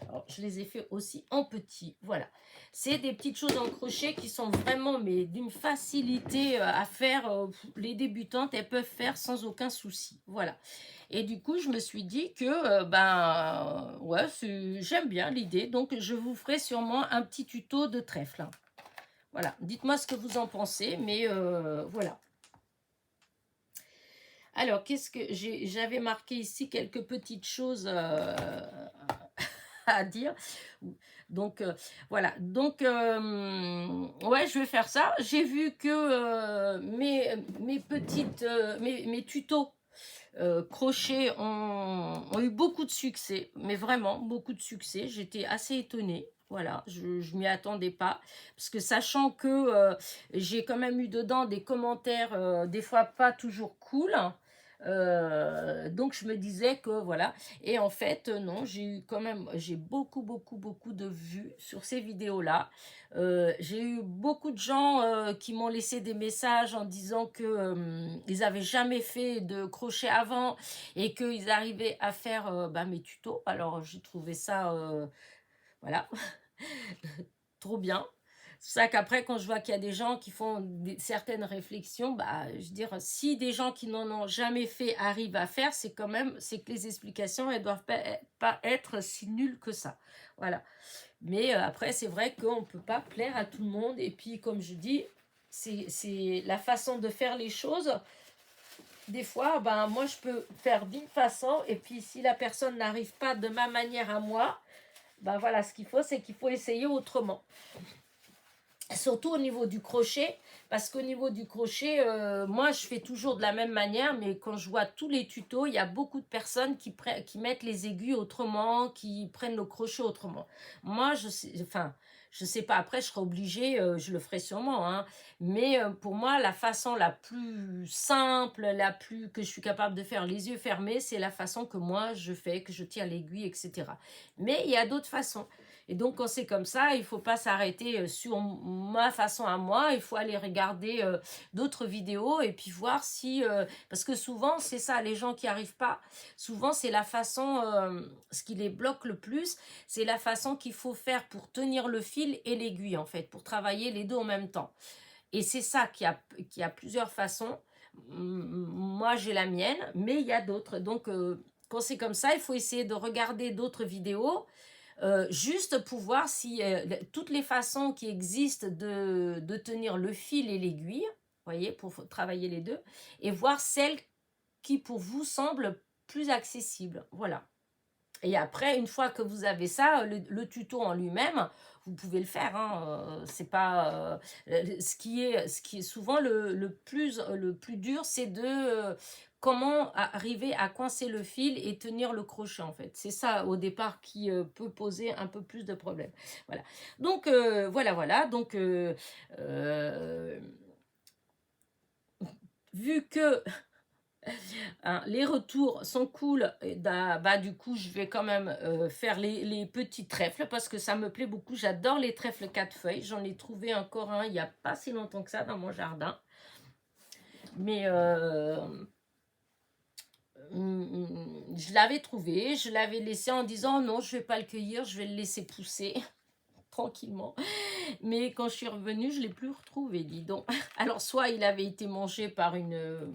Alors, je les ai fait aussi en petit, voilà. C'est des petites choses en crochet qui sont vraiment, mais d'une facilité à faire. Les débutantes, elles peuvent faire sans aucun souci, voilà. Et du coup, je me suis dit que, ouais, j'aime bien l'idée. Donc, je vous ferai sûrement un petit tuto de trèfle, hein. Voilà, dites-moi ce que vous en pensez, mais voilà. Alors, qu'est-ce que j'avais marqué ici quelques petites choses à dire. Donc, voilà. Donc, ouais, je vais faire ça. J'ai vu que mes tutos crochet ont eu beaucoup de succès, mais vraiment beaucoup de succès. J'étais assez étonnée. Voilà, je ne m'y attendais pas, parce que sachant que j'ai quand même eu dedans des commentaires, des fois pas toujours cool, donc je me disais que voilà, et en fait non, j'ai beaucoup de vues sur ces vidéos là. J'ai eu beaucoup de gens qui m'ont laissé des messages en disant que ils avaient jamais fait de crochet avant et qu'ils arrivaient à faire mes tutos. Alors j'ai trouvé ça voilà trop bien. C'est ça qu'après, quand je vois qu'il y a des gens qui font certaines réflexions, bah, je veux dire, si des gens qui n'en ont jamais fait arrivent à faire, c'est quand même, c'est que les explications, elles doivent pas être si nulles que ça. Voilà. Mais après, c'est vrai qu'on ne peut pas plaire à tout le monde. Et puis, comme je dis, c'est la façon de faire les choses. Des fois, ben, moi, je peux faire d'une façon. Et puis, si la personne n'arrive pas de ma manière à moi, ben voilà, ce qu'il faut, c'est qu'il faut essayer autrement. Surtout au niveau du crochet, parce qu'au niveau du crochet, moi je fais toujours de la même manière, mais quand je vois tous les tutos, il y a beaucoup de personnes qui mettent les aiguilles autrement, qui prennent le crochet autrement. Moi, je sais pas, après je serai obligée, je le ferai sûrement, hein, mais pour moi, la façon la plus simple, que je suis capable de faire les yeux fermés, c'est la façon que moi je fais, que je tire l'aiguille, etc. Mais il y a d'autres façons. Et donc, quand c'est comme ça, il ne faut pas s'arrêter sur ma façon à moi. Il faut aller regarder d'autres vidéos et puis voir si... parce que souvent, c'est ça, les gens qui n'y arrivent pas, souvent, c'est la façon... ce qui les bloque le plus, c'est la façon qu'il faut faire pour tenir le fil et l'aiguille, en fait, pour travailler les deux en même temps. Et c'est ça qui a plusieurs façons. Moi, j'ai la mienne, mais il y a d'autres. Donc, quand c'est comme ça, il faut essayer de regarder d'autres vidéos juste pour voir si toutes les façons qui existent de tenir le fil et l'aiguille, voyez, pour travailler les deux, et voir celle qui pour vous semble plus accessible. Voilà. Et après, une fois que vous avez ça, le tuto en lui-même, vous pouvez le faire. Hein, c'est pas ce qui est souvent le plus dur, c'est de comment arriver à coincer le fil et tenir le crochet en fait. C'est ça au départ qui peut poser un peu plus de problèmes. Voilà. Donc voilà. Donc vu que hein, les retours sont cool. Et bah, du coup, je vais quand même faire les petits trèfles parce que ça me plaît beaucoup. J'adore les trèfles 4 feuilles. J'en ai trouvé encore un il n'y a pas si longtemps que ça dans mon jardin. Mais je l'avais trouvé. Je l'avais laissé en disant non, je ne vais pas le cueillir. Je vais le laisser pousser tranquillement. Mais quand je suis revenue, je ne l'ai plus retrouvé, dis donc. Alors, soit il avait été mangé par une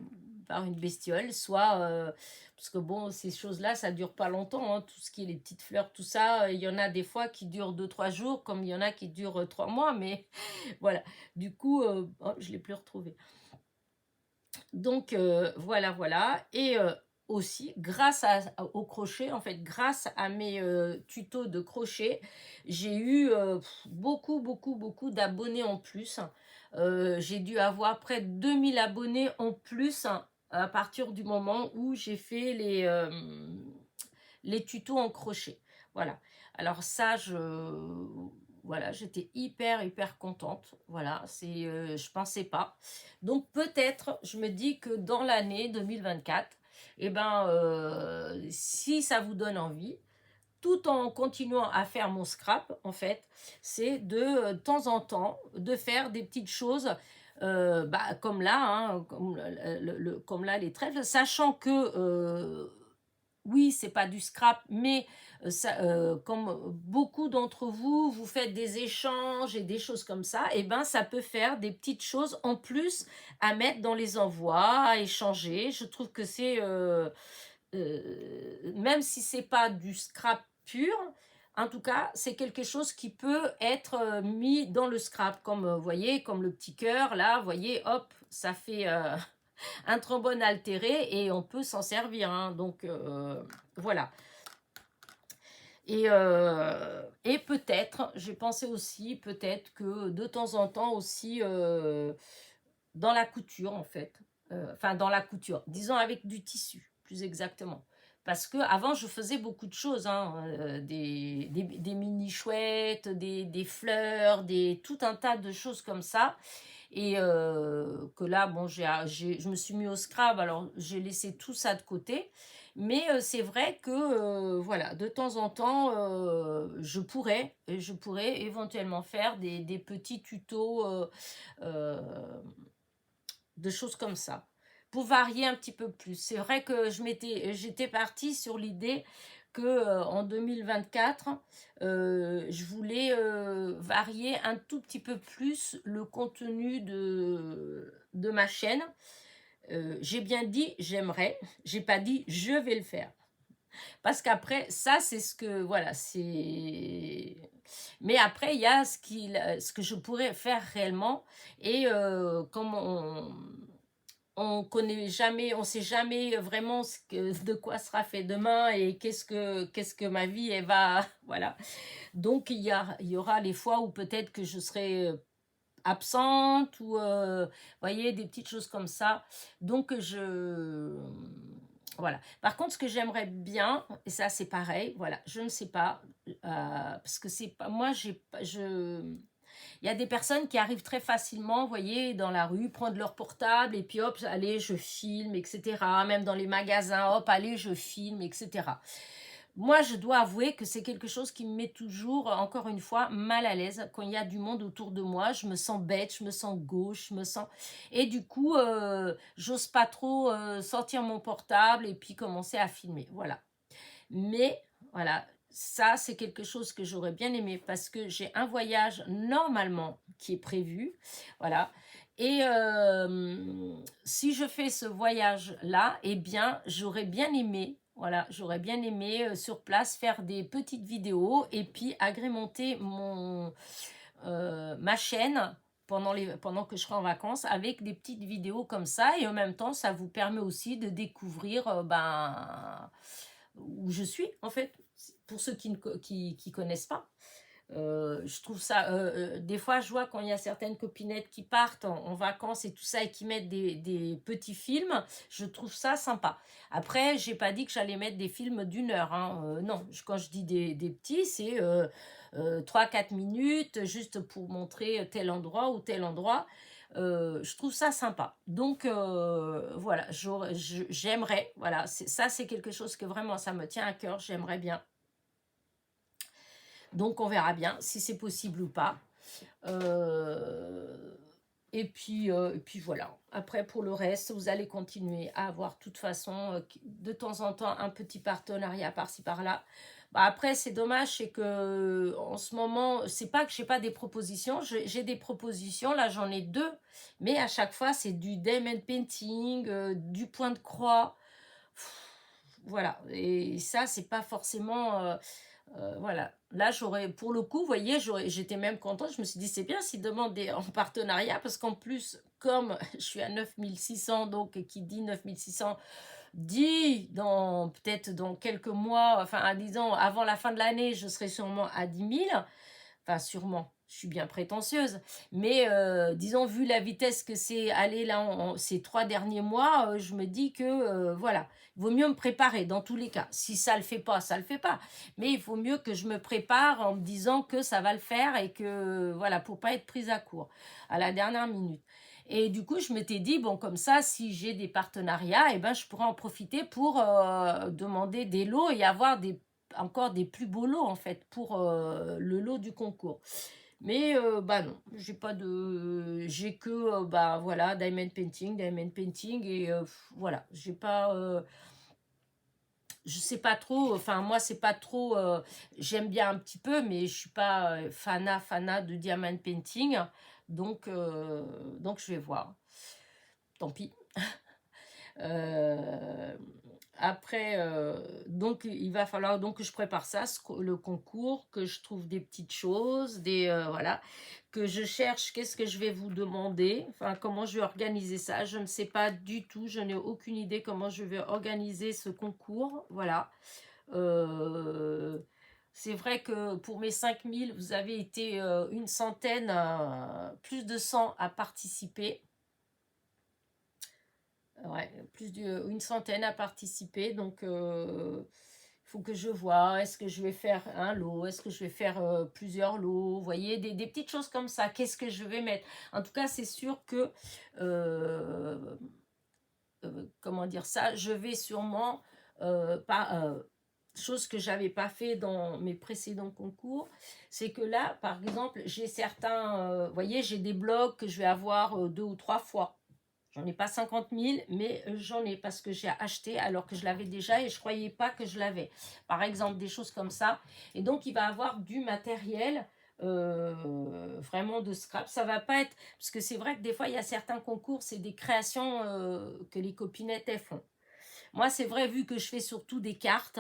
bestiole, soit... parce que bon, ces choses-là, ça dure pas longtemps. Hein, tout ce qui est les petites fleurs, tout ça, il y en a des fois qui durent 2-3 jours, comme il y en a qui durent 3 mois. Mais voilà, du coup, je ne l'ai plus retrouvé. Donc, voilà. Et aussi, grâce au crochet, en fait, grâce à mes tutos de crochet, j'ai eu beaucoup d'abonnés en plus. J'ai dû avoir près de 2000 abonnés en plus à partir du moment où j'ai fait les tutos en crochet. Voilà. Alors ça, voilà, j'étais hyper contente. Voilà, je pensais pas. Donc peut-être, je me dis que dans l'année 2024, eh ben, si ça vous donne envie, tout en continuant à faire mon scrap, en fait, c'est de temps en temps, de faire des petites choses comme là, hein, comme là, les trèfles, sachant que oui, c'est pas du scrap, mais comme beaucoup d'entre vous, vous faites des échanges et des choses comme ça, et ben ça peut faire des petites choses en plus à mettre dans les envois, à échanger. Je trouve que c'est même si c'est pas du scrap pur, en tout cas, c'est quelque chose qui peut être mis dans le scrap, comme vous voyez, comme le petit cœur là, vous voyez, hop, ça fait un trombone altéré et on peut s'en servir. Hein, donc voilà. Et peut-être, j'ai pensé aussi, peut-être que de temps en temps aussi, dans la couture en fait, enfin dans la couture, disons avec du tissu, plus exactement. Parce que avant je faisais beaucoup de choses, hein, des mini chouettes, des fleurs, tout un tas de choses comme ça. Et que là, bon, je me suis mis au Scrabble, alors j'ai laissé tout ça de côté. Mais c'est vrai que, voilà, de temps en temps, je pourrais éventuellement faire des petits tutos euh, de choses comme ça, pour varier un petit peu plus. C'est vrai que j'étais partie sur l'idée en 2024, je voulais varier un tout petit peu plus le contenu de ma chaîne. J'ai bien dit j'aimerais, j'ai pas dit je vais le faire. Parce qu'après, ça, c'est ce que, voilà, c'est... Mais après, il y a ce que je pourrais faire réellement. Et comme on connaît jamais, on sait jamais vraiment de quoi sera fait demain et qu'est-ce que ma vie, elle va... Voilà. Donc, il y aura les fois où peut-être que je serai absente ou, voyez, des petites choses comme ça. Donc, voilà. Par contre, ce que j'aimerais bien, et ça c'est pareil, voilà, je ne sais pas, parce que c'est pas, moi il y a des personnes qui arrivent très facilement, vous voyez, dans la rue, prendre leur portable et puis hop, allez, je filme, etc. Même dans les magasins, hop, allez, je filme, etc. Moi, je dois avouer que c'est quelque chose qui me met toujours, encore une fois, mal à l'aise. Quand il y a du monde autour de moi, je me sens bête, je me sens gauche, je me sens... Et du coup, j'ose pas trop sortir mon portable et puis commencer à filmer. Voilà. Mais, voilà, ça, c'est quelque chose que j'aurais bien aimé parce que j'ai un voyage normalement qui est prévu. Voilà. Et si je fais ce voyage-là, eh bien, j'aurais bien aimé, voilà, j'aurais bien aimé sur place faire des petites vidéos et puis agrémenter ma chaîne pendant que je serai en vacances avec des petites vidéos comme ça. Et en même temps, ça vous permet aussi de découvrir où je suis, en fait, pour ceux qui connaissent pas. Je trouve ça, des fois je vois quand il y a certaines copinettes qui partent en vacances et tout ça et qui mettent des petits films, je trouve ça sympa. Après, j'ai pas dit que j'allais mettre des films d'une heure, hein. Non, quand je dis des petits, c'est 3-4 minutes juste pour montrer tel endroit ou tel endroit. Je trouve ça sympa. Donc voilà, j'aimerais, voilà, ça c'est quelque chose que vraiment ça me tient à cœur, j'aimerais bien. Donc on verra bien si c'est possible ou pas. Et puis voilà. Après pour le reste, vous allez continuer à avoir de toute façon de temps en temps un petit partenariat par-ci par-là. Bah après c'est dommage, c'est que en ce moment, c'est pas que j'ai pas des propositions, j'ai des propositions, là j'en ai 2, mais à chaque fois c'est du diamond painting, du point de croix. Voilà, et ça c'est pas forcément voilà, là j'aurais, pour le coup, vous voyez, j'étais même contente, je me suis dit c'est bien s'ils demandent en partenariat, parce qu'en plus, comme je suis à 9600, donc qui dit 9600, dit peut-être dans quelques mois, enfin disons avant la fin de l'année, je serai sûrement à 10 000, enfin sûrement, je suis bien prétentieuse, mais disons vu la vitesse que c'est allé là ces 3 derniers mois, je me dis que voilà, il vaut mieux me préparer dans tous les cas. Si ça le fait pas, ça le fait pas, mais il faut mieux que je me prépare en me disant que ça va le faire et que voilà, pour pas être prise à court à la dernière minute. Et du coup, je m'étais dit, bon, comme ça, si j'ai des partenariats, eh ben, je pourrais en profiter pour demander des lots et avoir encore des plus beaux lots, en fait, pour le lot du concours. Mais bah non, j'ai que bah voilà, diamond painting et voilà, j'ai pas je sais pas trop, enfin moi c'est pas trop j'aime bien un petit peu, mais je suis pas fana de diamond painting, donc je vais voir. Tant pis. Euh, Après, donc il va falloir donc que je prépare ça, le concours, que je trouve des petites choses, voilà, que je cherche qu'est-ce que je vais vous demander, enfin comment je vais organiser ça, je ne sais pas du tout, je n'ai aucune idée comment je vais organiser ce concours, voilà. Euh, c'est vrai que pour mes 5000, vous avez été une centaine, plus de 100 à participer. Ouais, une centaine à participer, donc il faut que je vois, est-ce que je vais faire un lot, est-ce que je vais faire plusieurs lots, vous voyez, des petites choses comme ça, qu'est-ce que je vais mettre. En tout cas, c'est sûr que, comment dire ça, je vais sûrement, chose que j'avais pas fait dans mes précédents concours, c'est que là, par exemple, j'ai certains, vous voyez, j'ai des blogs que je vais avoir 2 ou 3 fois. J'en ai pas 50 000, mais j'en ai parce que j'ai acheté alors que je l'avais déjà et je croyais pas que je l'avais. Par exemple, des choses comme ça. Et donc, il va avoir du matériel vraiment de scrap. Ça va pas être... Parce que c'est vrai que des fois, il y a certains concours, c'est des créations que les copinettes, elles font. Moi, c'est vrai, vu que je fais surtout des cartes,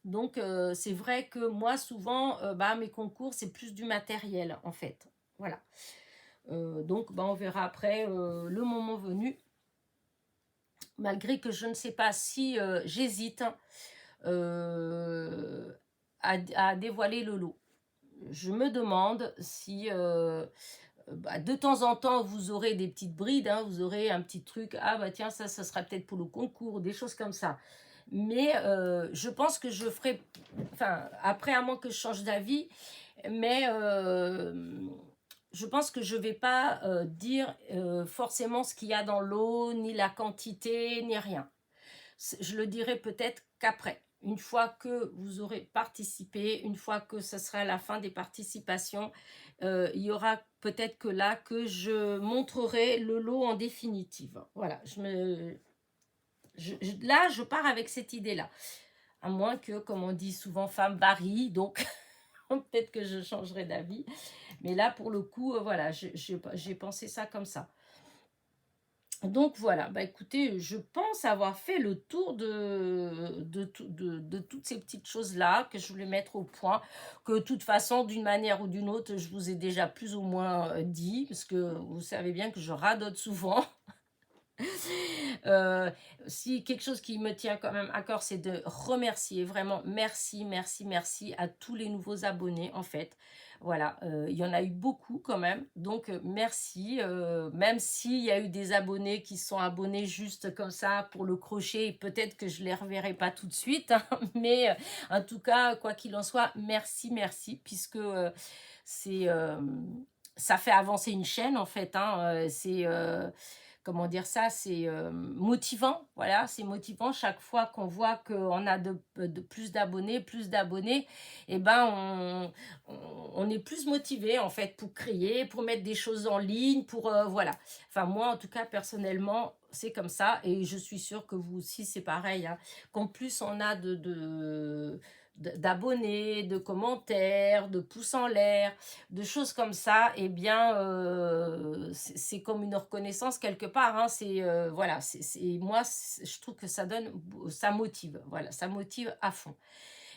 donc c'est vrai que moi, souvent, mes concours, c'est plus du matériel, en fait. Voilà. Donc, on verra après le moment venu. Malgré que je ne sais pas si j'hésite à dévoiler le lot. Je me demande si de temps en temps vous aurez des petites brides, hein, vous aurez un petit truc, ah bah tiens ça sera peut-être pour le concours, des choses comme ça. Mais je pense que je ferai, enfin après à moins que je change d'avis, mais je pense que je vais pas dire forcément ce qu'il y a dans l'eau, ni la quantité, ni rien. Je le dirai peut-être qu'après. Une fois que vous aurez participé, une fois que ce sera la fin des participations, il y aura peut-être que là que je montrerai le lot en définitive. Voilà, là, je pars avec cette idée-là. À moins que, comme on dit souvent, femme varie, donc peut-être que je changerai d'avis. Mais là, pour le coup, voilà, j'ai pensé ça comme ça. Donc voilà, écoutez, je pense avoir fait le tour de toutes ces petites choses-là que je voulais mettre au point, que de toute façon, d'une manière ou d'une autre, je vous ai déjà plus ou moins dit, parce que vous savez bien que je radote souvent. Si quelque chose qui me tient quand même à cœur, c'est de remercier, vraiment merci, merci, merci à tous les nouveaux abonnés en fait. Voilà, il y en a eu beaucoup quand même, donc merci, même s'il y a eu des abonnés qui sont abonnés juste comme ça pour le crochet, peut-être que je ne les reverrai pas tout de suite, hein, mais en tout cas, quoi qu'il en soit, merci, merci, puisque c'est... ça fait avancer une chaîne en fait, hein, c'est comment dire ça, c'est motivant, voilà, c'est motivant chaque fois qu'on voit qu'on a de plus d'abonnés, et on est plus motivé en fait pour créer, pour mettre des choses en ligne, pour voilà. Enfin moi en tout cas personnellement c'est comme ça et je suis sûre que vous aussi c'est pareil, hein. Qu'en plus on a d'abonnés, de commentaires, de pouces en l'air, de choses comme ça, eh bien, c'est comme une reconnaissance quelque part, hein, c'est, voilà, moi, je trouve que ça donne, ça motive, voilà, ça motive à fond.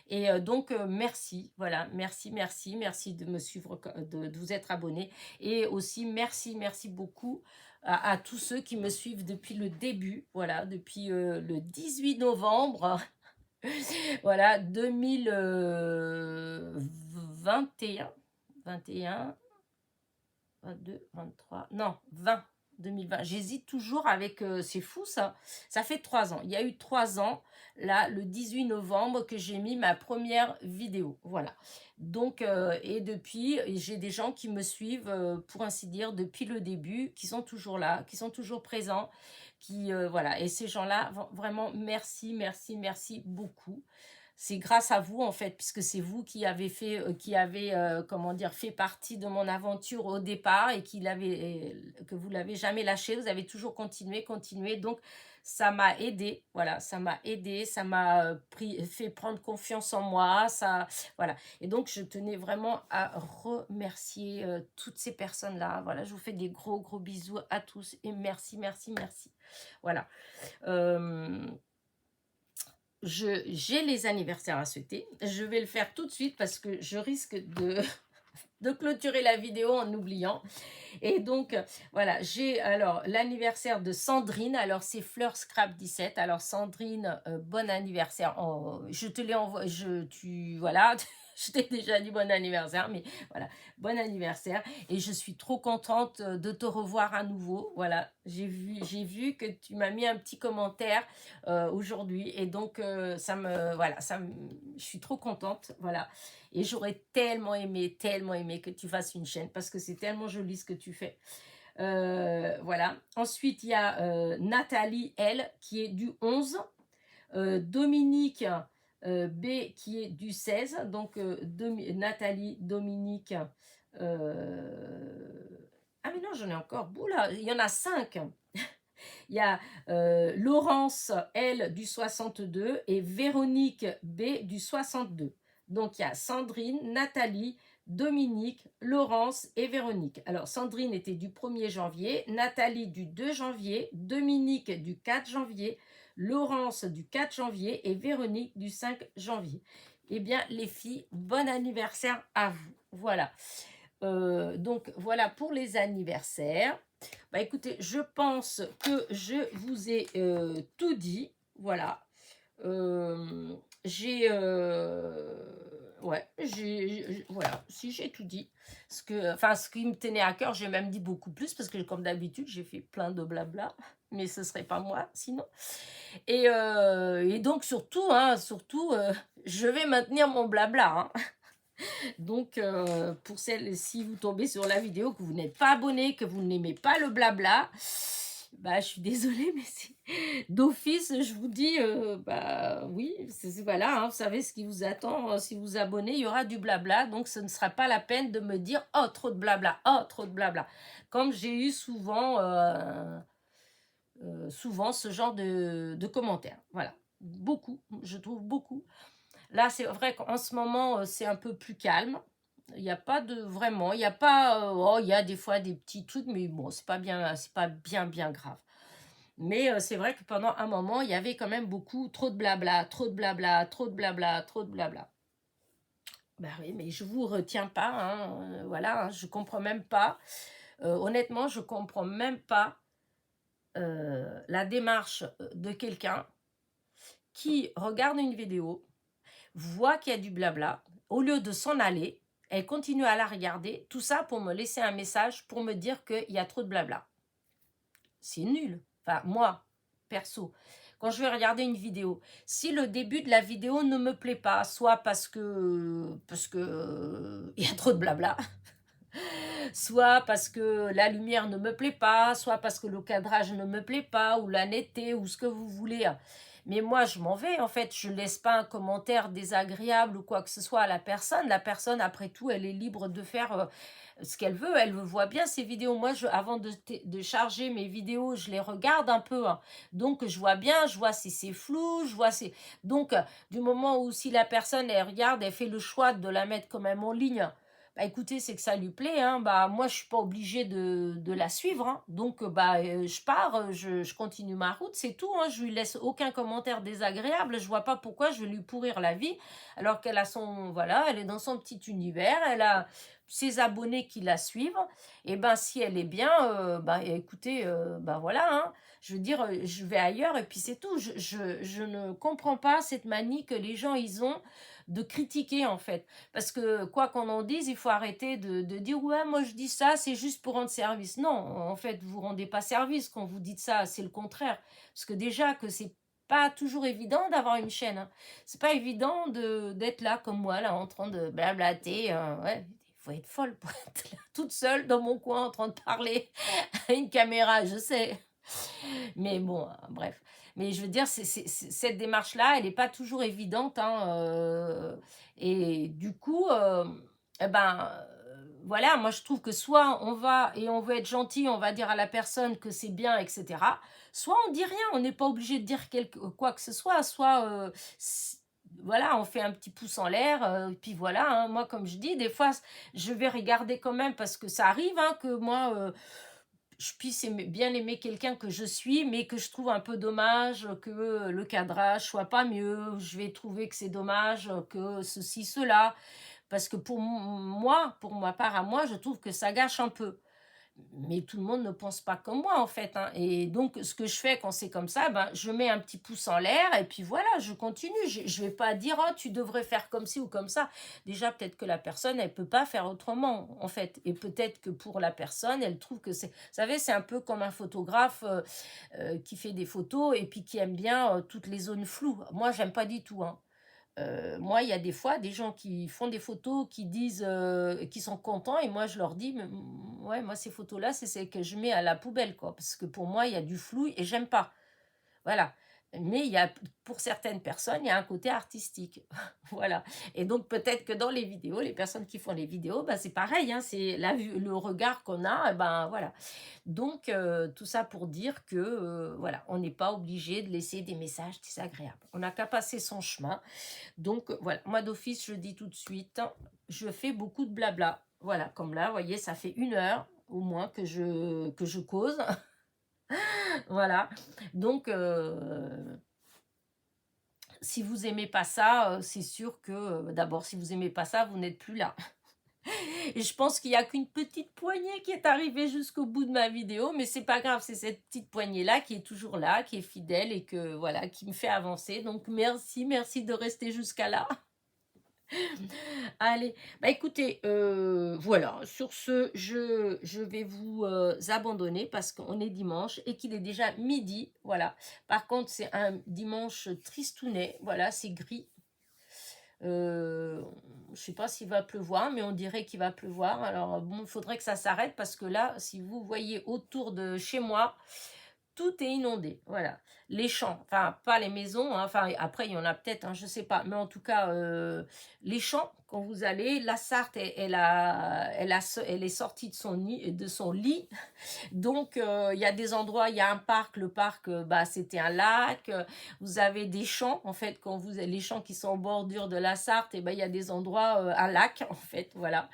Et donc, merci, voilà, merci, merci, merci de me suivre, de vous être abonné. Et aussi, merci, merci beaucoup à tous ceux qui me suivent depuis le début, voilà, depuis le 18 novembre. Voilà, 2021, 21, 22, 23, non, 20, 2020. J'hésite toujours avec, c'est fou ça, ça fait 3 ans. Il y a eu 3 ans, là, le 18 novembre, que j'ai mis ma première vidéo. Voilà. Donc, et depuis, j'ai des gens qui me suivent, pour ainsi dire, depuis le début, qui sont toujours là, qui sont toujours présents, qui, voilà. Et ces gens-là, vraiment, merci, merci, merci beaucoup. C'est grâce à vous en fait, puisque c'est vous qui avez comment dire, fait partie de mon aventure au départ et que vous l'avez jamais lâché, vous avez toujours continué, continué. Donc ça m'a aidé, voilà, ça m'a aidé, ça m'a fait prendre confiance en moi, ça, voilà. Et donc je tenais vraiment à remercier toutes ces personnes-là. Voilà, je vous fais des gros gros bisous à tous et merci, merci, merci. Voilà. J'ai les anniversaires à souhaiter. Je vais le faire tout de suite parce que je risque de clôturer la vidéo en oubliant. Et donc, voilà, j'ai alors l'anniversaire de Sandrine. Alors, c'est Fleur Scrap 17. Alors, Sandrine, bon anniversaire. Oh, je te l'ai envoyé, voilà, je t'ai déjà dit bon anniversaire, mais voilà, bon anniversaire. Et je suis trop contente de te revoir à nouveau. Voilà, j'ai vu que tu m'as mis un petit commentaire aujourd'hui. Et donc, voilà, je suis trop contente. Voilà. Et j'aurais tellement aimé que tu fasses une chaîne parce que c'est tellement joli ce que tu fais. Voilà. Ensuite, il y a Nathalie, elle, qui est du 11. Dominique B, qui est du 16. Donc, Nathalie, Dominique. Ah, mais non, j'en ai encore. Boula, il y en a 5. Il y a Laurence, elle, du 62 et Véronique B du 62. Donc, il y a Sandrine, Nathalie, Dominique, Laurence et Véronique. Alors, Sandrine était du 1er janvier, Nathalie du 2 janvier, Dominique du 4 janvier, Laurence du 4 janvier et Véronique du 5 janvier. Eh bien, les filles, bon anniversaire à vous. Voilà. Donc, voilà pour les anniversaires. Bah, écoutez, je pense que je vous ai tout dit. Voilà. J'ai voilà, si j'ai tout dit, ce qui me tenait à cœur, j'ai même dit beaucoup plus parce que comme d'habitude j'ai fait plein de blabla, mais ce serait pas moi sinon. Et donc surtout je vais maintenir mon blabla, hein. Donc pour celles, si vous tombez sur la vidéo, que vous n'êtes pas abonné, que vous n'aimez pas le blabla, bah je suis désolée, mais d'office je vous dis bah oui, voilà, hein, vous savez ce qui vous attend, si vous abonnez, il y aura du blabla, donc ce ne sera pas la peine de me dire oh trop de blabla, oh trop de blabla, comme j'ai eu souvent ce genre de commentaires. Voilà, beaucoup, je trouve beaucoup. Là, c'est vrai qu'en ce moment, c'est un peu plus calme. Il n'y a pas de vraiment, il n'y a pas, il y a des fois des petits trucs, mais bon, c'est pas bien grave. Mais c'est vrai que pendant un moment, il y avait quand même beaucoup, trop de blabla, trop de blabla, trop de blabla, trop de blabla. Ben oui, mais je vous retiens pas, hein, voilà, hein, je comprends même pas. Honnêtement, je comprends même pas la démarche de quelqu'un qui regarde une vidéo, voit qu'il y a du blabla, au lieu de s'en aller, elle continue à la regarder, tout ça pour me laisser un message, pour me dire qu'il y a trop de blabla. C'est nul. Enfin, moi, perso, quand je vais regarder une vidéo, si le début de la vidéo ne me plaît pas, soit parce que il y a trop de blabla, soit parce que la lumière ne me plaît pas, soit parce que le cadrage ne me plaît pas, ou la netteté, ou ce que vous voulez. Mais moi, je m'en vais, en fait. Je ne laisse pas un commentaire désagréable ou quoi que ce soit à la personne. La personne, après tout, elle est libre de faire ce qu'elle veut. Elle voit bien ses vidéos. Moi, avant de charger mes vidéos, je les regarde un peu, hein. Donc, je vois bien, je vois si c'est flou, je vois si... Donc, du moment où si la personne, elle regarde, elle fait le choix de la mettre quand même en ligne, bah écoutez, c'est que ça lui plaît, hein. Bah moi je suis pas obligée de la suivre, hein. Donc je pars, je continue ma route, c'est tout, hein. Je lui laisse aucun commentaire désagréable, je vois pas pourquoi je vais lui pourrir la vie alors qu'elle a voilà, elle est dans son petit univers, elle a ses abonnés qui la suivent, et ben si elle est bien, bah écoutez, bah voilà, hein. Je veux dire, je vais ailleurs et puis c'est tout. Je ne comprends pas cette manie que les gens ils ont de critiquer en fait. Parce que quoi qu'on en dise, il faut arrêter de dire ouais, moi je dis ça, c'est juste pour rendre service. Non, en fait, vous rendez pas service quand vous dites ça, c'est le contraire. Parce que déjà que c'est pas toujours évident d'avoir une chaîne, hein. C'est pas évident d'être là comme moi, là, en train de blablater. Ouais, il faut être folle pour être là, toute seule dans mon coin en train de parler à une caméra, je sais. Mais bon, bref. Mais je veux dire, cette démarche-là, elle n'est pas toujours évidente, hein, et du coup, voilà, moi je trouve que soit on va et on veut être gentil, on va dire à la personne que c'est bien, etc. Soit on dit rien, on n'est pas obligé de dire quoi que ce soit. Soit, voilà, on fait un petit pouce en l'air, puis voilà, hein. Moi, comme je dis, des fois, je vais regarder quand même parce que ça arrive, hein, que moi... je puisse bien aimer quelqu'un que je suis, mais que je trouve un peu dommage que le cadrage soit pas mieux. Je vais trouver que c'est dommage que ceci, cela. Parce que pour ma part à moi, je trouve que ça gâche un peu. Mais tout le monde ne pense pas comme moi, en fait, hein. Et donc, ce que je fais quand c'est comme ça, ben, je mets un petit pouce en l'air et puis voilà, je continue. Je ne vais pas dire, oh, tu devrais faire comme ci ou comme ça. Déjà, peut-être que la personne, elle ne peut pas faire autrement, en fait. Et peut-être que pour la personne, elle trouve que c'est... Vous savez, c'est un peu comme un photographe qui fait des photos et puis qui aime bien toutes les zones floues. Moi, j'aime pas du tout, hein. Moi, il y a des fois des gens qui font des photos, qui disent qui sont contents, et moi je leur dis, ouais, moi ces photos-là, c'est celles que je mets à la poubelle, quoi, parce que pour moi, il y a du flou et j'aime pas. Voilà. Mais pour certaines personnes, il y a un côté artistique. Voilà. Et donc, peut-être que dans les vidéos, les personnes qui font les vidéos, ben, c'est pareil, hein, c'est la vue, le regard qu'on a, ben voilà. Donc, tout ça pour dire que, voilà, on n'est pas obligé de laisser des messages désagréables. On n'a qu'à passer son chemin. Donc, voilà, moi d'office, je dis tout de suite, je fais beaucoup de blabla. Voilà, comme là, vous voyez, ça fait 1 heure au moins que je cause. Voilà. Donc, si vous aimez pas ça, c'est sûr que, d'abord, si vous aimez pas ça, vous n'êtes plus là. Et je pense qu'il y a qu'une petite poignée qui est arrivée jusqu'au bout de ma vidéo, mais c'est pas grave, c'est cette petite poignée-là qui est toujours là, qui est fidèle et que, voilà, qui me fait avancer. Donc, merci de rester jusqu'à là. Allez, bah écoutez, voilà, sur ce, je vais vous abandonner parce qu'on est dimanche et qu'il est déjà midi, voilà. Par contre, c'est un dimanche tristounet, voilà, c'est gris. Je sais pas s'il va pleuvoir, mais on dirait qu'il va pleuvoir. Alors bon, il faudrait que ça s'arrête parce que là, si vous voyez autour de chez moi, tout est inondé, voilà. Les champs, enfin pas les maisons, hein, enfin après il y en a peut-être, hein, je sais pas, mais en tout cas les champs, quand vous allez, la Sarthe, elle est sortie de son lit, donc il y a des endroits, il y a un parc, le parc, bah, c'était un lac, vous avez des champs, en fait, quand vous avez les champs qui sont en bordure de la Sarthe, et ben il y a des endroits, un lac, en fait, voilà.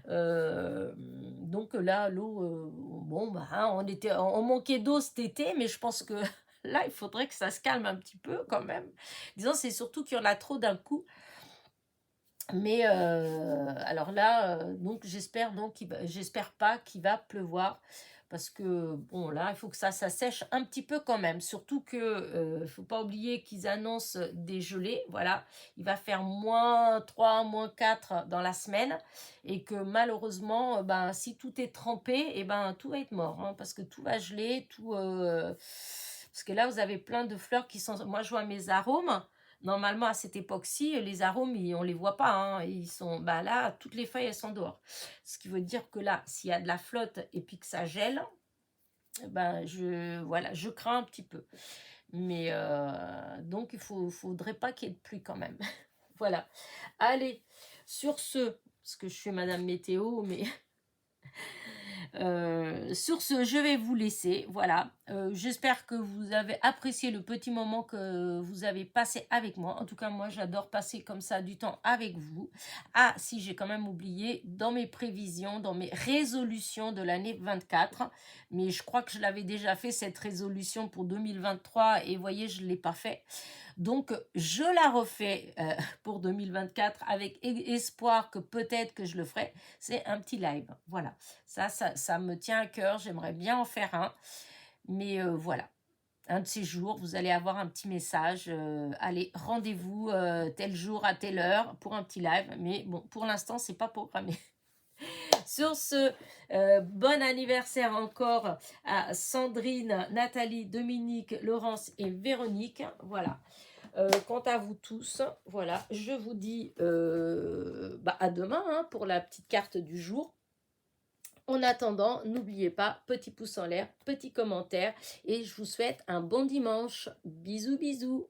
Donc là, l'eau, bon, bah, hein, on manquait d'eau cet été, mais je pense que là, il faudrait que ça se calme un petit peu quand même. Disons, c'est surtout qu'il y en a trop d'un coup. Mais alors là, donc j'espère pas qu'il va pleuvoir parce que bon là, il faut que ça sèche un petit peu quand même. Surtout que faut pas oublier qu'ils annoncent des gelées. Voilà, il va faire -3, -4 dans la semaine et que malheureusement, ben si tout est trempé, et ben tout va être mort hein, parce que tout va geler, tout. Parce que là, vous avez plein de fleurs qui sont. Moi, je vois mes arômes. Normalement, à cette époque-ci, les arômes, on ne les voit pas. Hein. Ils sont, bah là, toutes les feuilles, elles sont dehors. Ce qui veut dire que là, s'il y a de la flotte et puis que ça gèle, ben, voilà, je crains un petit peu. Mais donc, faudrait pas qu'il y ait de pluie quand même. Voilà. Allez, sur ce, parce que je suis Madame Météo, mais sur ce, je vais vous laisser. Voilà. J'espère que vous avez apprécié le petit moment que vous avez passé avec moi. En tout cas, moi, j'adore passer comme ça du temps avec vous. Ah, si j'ai quand même oublié, dans mes prévisions, dans mes résolutions de l'année 24, mais je crois que je l'avais déjà fait, cette résolution pour 2023, et voyez, je ne l'ai pas fait. Donc, je la refais pour 2024 avec espoir que peut-être que je le ferai. C'est un petit live. Voilà. Ça me tient à cœur. J'aimerais bien en faire un. Mais voilà. Un de ces jours, vous allez avoir un petit message. Allez, rendez-vous tel jour à telle heure pour un petit live. Mais bon, pour l'instant, c'est pas programmé. Sur ce, bon anniversaire encore à Sandrine, Nathalie, Dominique, Laurence et Véronique. Voilà. Quant à vous tous, voilà, je vous dis à demain hein, pour la petite carte du jour. En attendant, n'oubliez pas, petit pouce en l'air, petit commentaire et je vous souhaite un bon dimanche. Bisous, bisous.